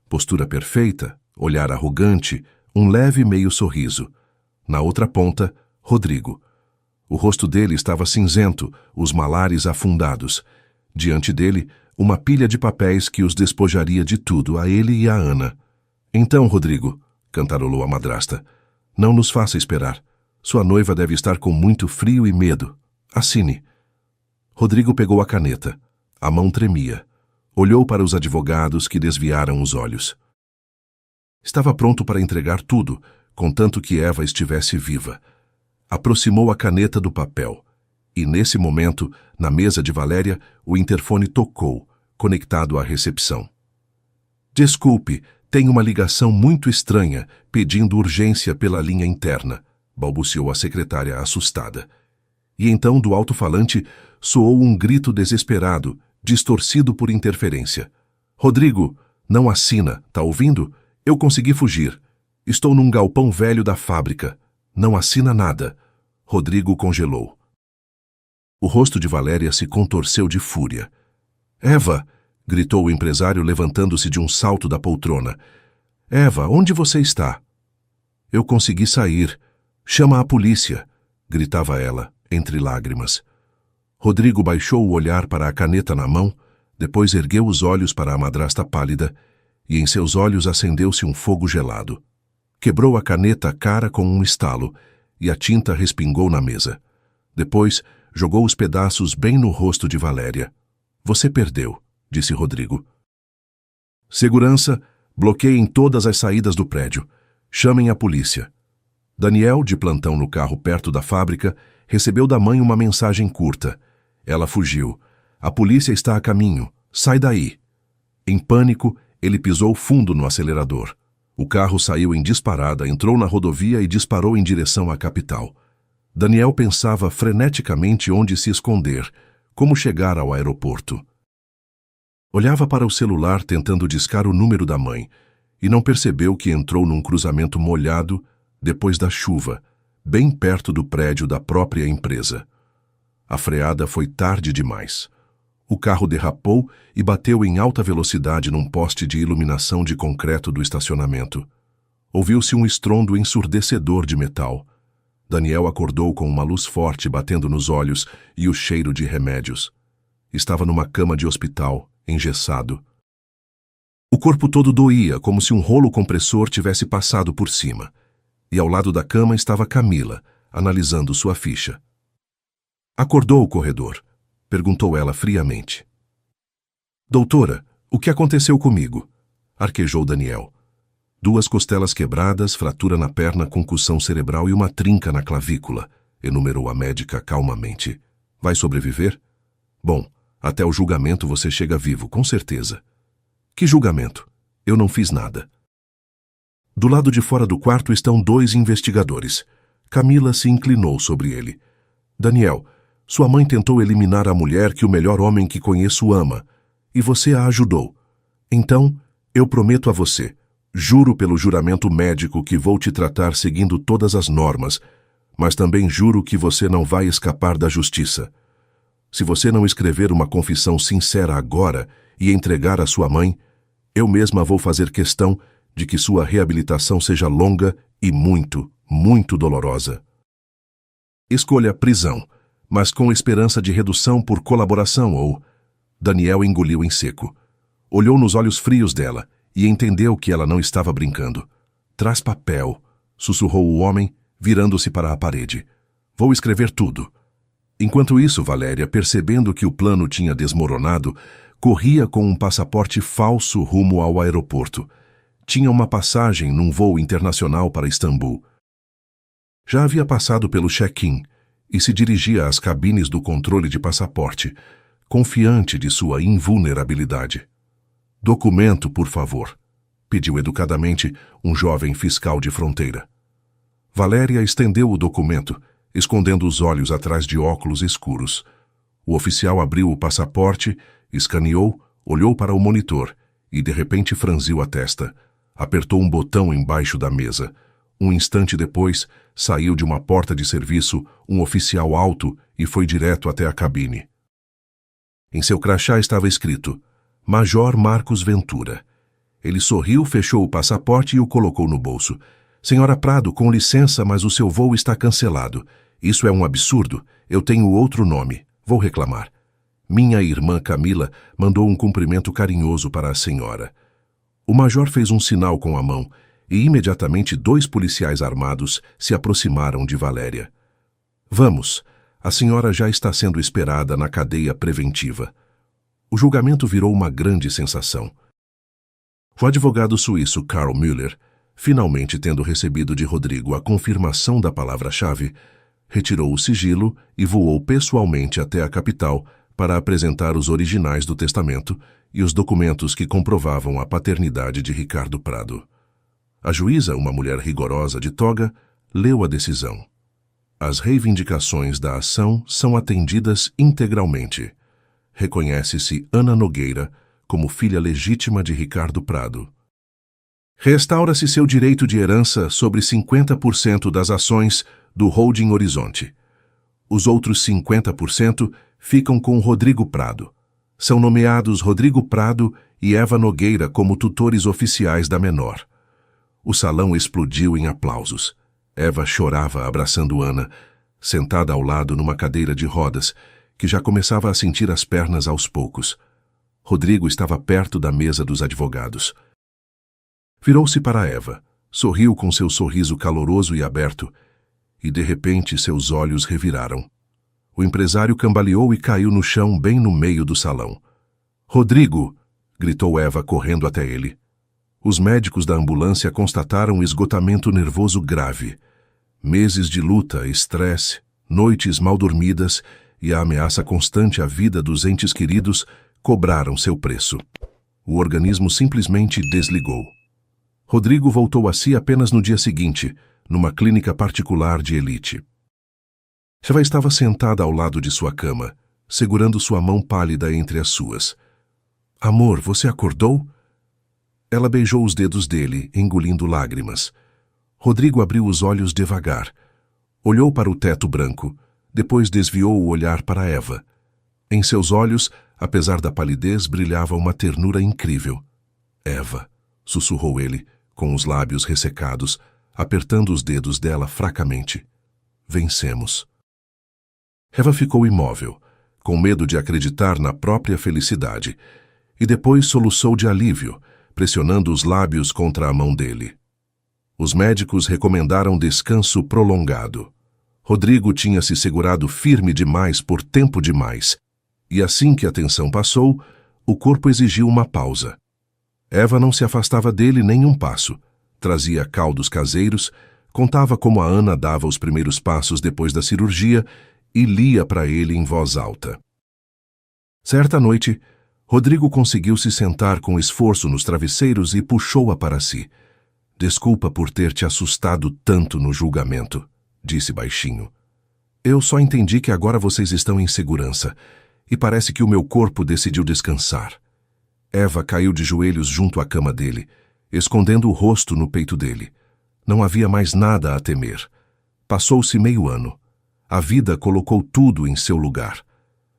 postura perfeita, olhar arrogante, um leve meio sorriso. Na outra ponta, Rodrigo. O rosto dele estava cinzento, os malares afundados. Diante dele, uma pilha de papéis que os despojaria de tudo, a ele e a Ana. "Então, Rodrigo", cantarolou a madrasta, "não nos faça esperar. Sua noiva deve estar com muito frio e medo. Assine." Rodrigo pegou a caneta. A mão tremia. Olhou para os advogados que desviaram os olhos. Estava pronto para entregar tudo, contanto que Eva estivesse viva. Aproximou a caneta do papel. E, nesse momento, na mesa de Valéria, o interfone tocou, conectado à recepção. "Desculpe, tem uma ligação muito estranha, pedindo urgência pela linha interna", balbuciou a secretária assustada. E então, do alto-falante, soou um grito desesperado, distorcido por interferência. "Rodrigo, não assina, tá ouvindo? Eu consegui fugir. Estou num galpão velho da fábrica. Não assina nada." Rodrigo congelou. O rosto de Valéria se contorceu de fúria. "Eva!" gritou o empresário levantando-se de um salto da poltrona. "Eva, onde você está?" "Eu consegui sair. Chama a polícia!" gritava ela, entre lágrimas. Rodrigo baixou o olhar para a caneta na mão, depois ergueu os olhos para a madrasta pálida, e em seus olhos acendeu-se um fogo gelado. Quebrou a caneta cara com um estalo, e a tinta respingou na mesa. Depois, jogou os pedaços bem no rosto de Valéria. "Você perdeu", disse Rodrigo. "Segurança, bloqueiem todas as saídas do prédio. Chamem a polícia. Daniel, de plantão no carro perto da fábrica, recebeu da mãe uma mensagem curta. Ela fugiu. A polícia está a caminho. Sai daí. Em pânico, ele pisou fundo no acelerador. O carro saiu em disparada, entrou na rodovia e disparou em direção à capital. Daniel pensava freneticamente onde se esconder, como chegar ao aeroporto. Olhava para o celular tentando discar o número da mãe e não percebeu que entrou num cruzamento molhado depois da chuva, bem perto do prédio da própria empresa. A freada foi tarde demais. O carro derrapou e bateu em alta velocidade num poste de iluminação de concreto do estacionamento. Ouviu-se um estrondo ensurdecedor de metal. Daniel acordou com uma luz forte batendo nos olhos e o cheiro de remédios. Estava numa cama de hospital, engessado. O corpo todo doía, como se um rolo compressor tivesse passado por cima. E ao lado da cama estava Camila, analisando sua ficha. Acordou o corredor? Perguntou ela friamente. Doutora, o que aconteceu comigo? Arquejou Daniel. 2 costelas quebradas, fratura na perna, concussão cerebral e uma trinca na clavícula, enumerou a médica calmamente. Vai sobreviver? Bom, até o julgamento você chega vivo, com certeza. Que julgamento? Eu não fiz nada. Do lado de fora do quarto estão 2 investigadores. Camila se inclinou sobre ele. Daniel, sua mãe tentou eliminar a mulher que o melhor homem que conheço ama, e você a ajudou. Então, eu prometo a você, juro pelo juramento médico que vou te tratar seguindo todas as normas, mas também juro que você não vai escapar da justiça. Se você não escrever uma confissão sincera agora e entregar a sua mãe, eu mesma vou fazer questão de que sua reabilitação seja longa e muito, muito dolorosa. Escolha prisão, mas com esperança de redução por colaboração ou... Daniel engoliu em seco. Olhou nos olhos frios dela e entendeu que ela não estava brincando. Traz papel, sussurrou o homem, virando-se para a parede. Vou escrever tudo. Enquanto isso, Valéria, percebendo que o plano tinha desmoronado, corria com um passaporte falso rumo ao aeroporto. Tinha uma passagem num voo internacional para Istambul. Já havia passado pelo check-in e se dirigia às cabines do controle de passaporte, confiante de sua invulnerabilidade. Documento, por favor, pediu educadamente um jovem fiscal de fronteira. Valéria estendeu o documento, escondendo os olhos atrás de óculos escuros. O oficial abriu o passaporte, escaneou, olhou para o monitor e de repente franziu a testa. Apertou um botão embaixo da mesa. Um instante depois, saiu de uma porta de serviço um oficial alto e foi direto até a cabine. Em seu crachá estava escrito Major Marcos Ventura. Ele sorriu, fechou o passaporte e o colocou no bolso. Senhora Prado, com licença, mas o seu voo está cancelado. Isso é um absurdo. Eu tenho outro nome. Vou reclamar. Minha irmã Camila mandou um cumprimento carinhoso para a senhora. O major fez um sinal com a mão e imediatamente 2 policiais armados se aproximaram de Valéria. Vamos, a senhora já está sendo esperada na cadeia preventiva. O julgamento virou uma grande sensação. O advogado suíço Karl Müller, finalmente tendo recebido de Rodrigo a confirmação da palavra-chave, retirou o sigilo e voou pessoalmente até a capital para apresentar os originais do testamento e os documentos que comprovavam a paternidade de Ricardo Prado. A juíza, uma mulher rigorosa de toga, leu a decisão. As reivindicações da ação são atendidas integralmente. Reconhece-se Ana Nogueira como filha legítima de Ricardo Prado. Restaura-se seu direito de herança sobre 50% das ações do Holding Horizonte. Os outros 50% ficam com Rodrigo Prado. São nomeados Rodrigo Prado e Eva Nogueira como tutores oficiais da menor. O salão explodiu em aplausos. Eva chorava abraçando Ana, sentada ao lado numa cadeira de rodas, que já começava a sentir as pernas aos poucos. Rodrigo estava perto da mesa dos advogados. Virou-se para Eva, sorriu com seu sorriso caloroso e aberto, e de repente seus olhos reviraram. O empresário cambaleou e caiu no chão bem no meio do salão. Rodrigo! Gritou Eva correndo até ele. Os médicos da ambulância constataram esgotamento nervoso grave. Meses de luta, estresse, noites mal dormidas e a ameaça constante à vida dos entes queridos cobraram seu preço. O organismo simplesmente desligou. Rodrigo voltou a si apenas no dia seguinte, numa clínica particular de elite. Eva estava sentada ao lado de sua cama, segurando sua mão pálida entre as suas. Amor, você acordou? Ela beijou os dedos dele, engolindo lágrimas. Rodrigo abriu os olhos devagar. Olhou para o teto branco, depois desviou o olhar para Eva. Em seus olhos, apesar da palidez, brilhava uma ternura incrível. Eva, sussurrou ele, com os lábios ressecados, apertando os dedos dela fracamente. Vencemos. Eva ficou imóvel, com medo de acreditar na própria felicidade, e depois soluçou de alívio, pressionando os lábios contra a mão dele. Os médicos recomendaram descanso prolongado. Rodrigo tinha se segurado firme demais por tempo demais, e assim que a tensão passou, o corpo exigiu uma pausa. Eva não se afastava dele nem um passo, trazia caldos caseiros, contava como a Ana dava os primeiros passos depois da cirurgia e lia para ele em voz alta. Certa noite, Rodrigo conseguiu se sentar com esforço nos travesseiros e puxou-a para si. Desculpa por ter te assustado tanto no julgamento, disse baixinho. Eu só entendi que agora vocês estão em segurança, e parece que o meu corpo decidiu descansar. Eva caiu de joelhos junto à cama dele, escondendo o rosto no peito dele. Não havia mais nada a temer. Passou-se meio ano. A vida colocou tudo em seu lugar.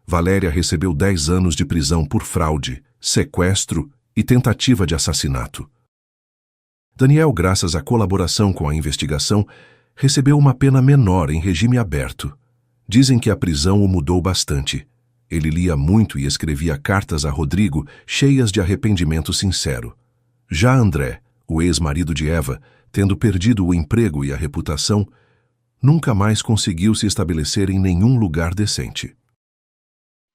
Valéria recebeu 10 anos de prisão por fraude, sequestro e tentativa de assassinato. Daniel, graças à colaboração com a investigação, recebeu uma pena menor em regime aberto. Dizem que a prisão o mudou bastante. Ele lia muito e escrevia cartas a Rodrigo cheias de arrependimento sincero. Já André, o ex-marido de Eva, tendo perdido o emprego e a reputação, nunca mais conseguiu se estabelecer em nenhum lugar decente.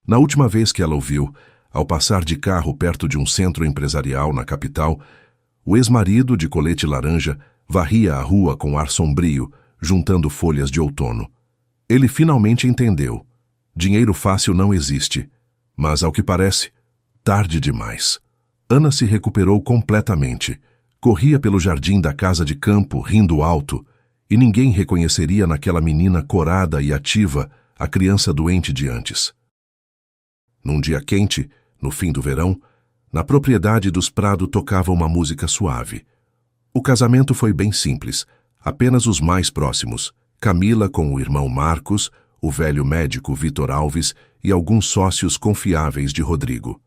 Na última vez que ela o viu, ao passar de carro perto de um centro empresarial na capital, o ex-marido, de colete laranja, varria a rua com ar sombrio, juntando folhas de outono. Ele finalmente entendeu. Dinheiro fácil não existe, mas, ao que parece, tarde demais. Ana se recuperou completamente. Corria pelo jardim da casa de campo, rindo alto, e ninguém reconheceria naquela menina corada e ativa a criança doente de antes. Num dia quente, no fim do verão, na propriedade dos Prado tocava uma música suave. O casamento foi bem simples, apenas os mais próximos, Camila com o irmão Marcos, o velho médico Vitor Alves e alguns sócios confiáveis de Rodrigo.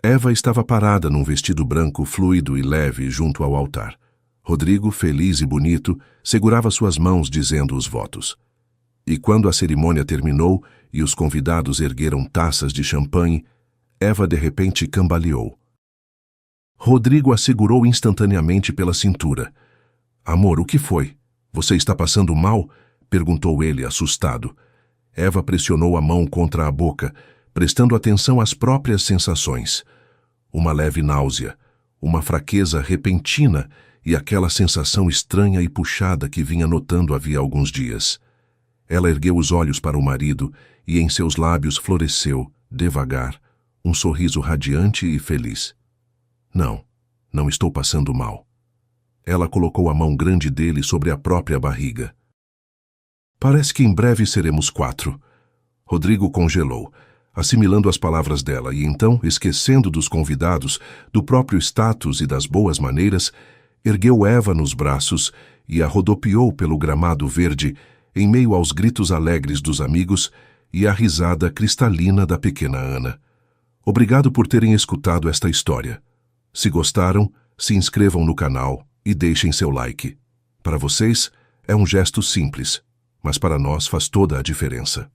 Eva estava parada num vestido branco fluido e leve junto ao altar. Rodrigo, feliz e bonito, segurava suas mãos dizendo os votos. E quando a cerimônia terminou e os convidados ergueram taças de champanhe, Eva de repente cambaleou. Rodrigo a segurou instantaneamente pela cintura. Amor, o que foi? Você está passando mal? Perguntou ele, assustado. Eva pressionou a mão contra a boca, prestando atenção às próprias sensações. Uma leve náusea, uma fraqueza repentina e aquela sensação estranha e puxada que vinha notando havia alguns dias. Ela ergueu os olhos para o marido e em seus lábios floresceu, devagar, um sorriso radiante e feliz. Não estou passando mal. Ela colocou a mão grande dele sobre a própria barriga. Parece que em breve seremos 4. Rodrigo congelou, assimilando as palavras dela e então, esquecendo dos convidados, do próprio status e das boas maneiras, ergueu Eva nos braços e a rodopiou pelo gramado verde, em meio aos gritos alegres dos amigos e à risada cristalina da pequena Ana. Obrigado por terem escutado esta história. Se gostaram, se inscrevam no canal e deixem seu like. Para vocês, é um gesto simples, mas para nós faz toda a diferença.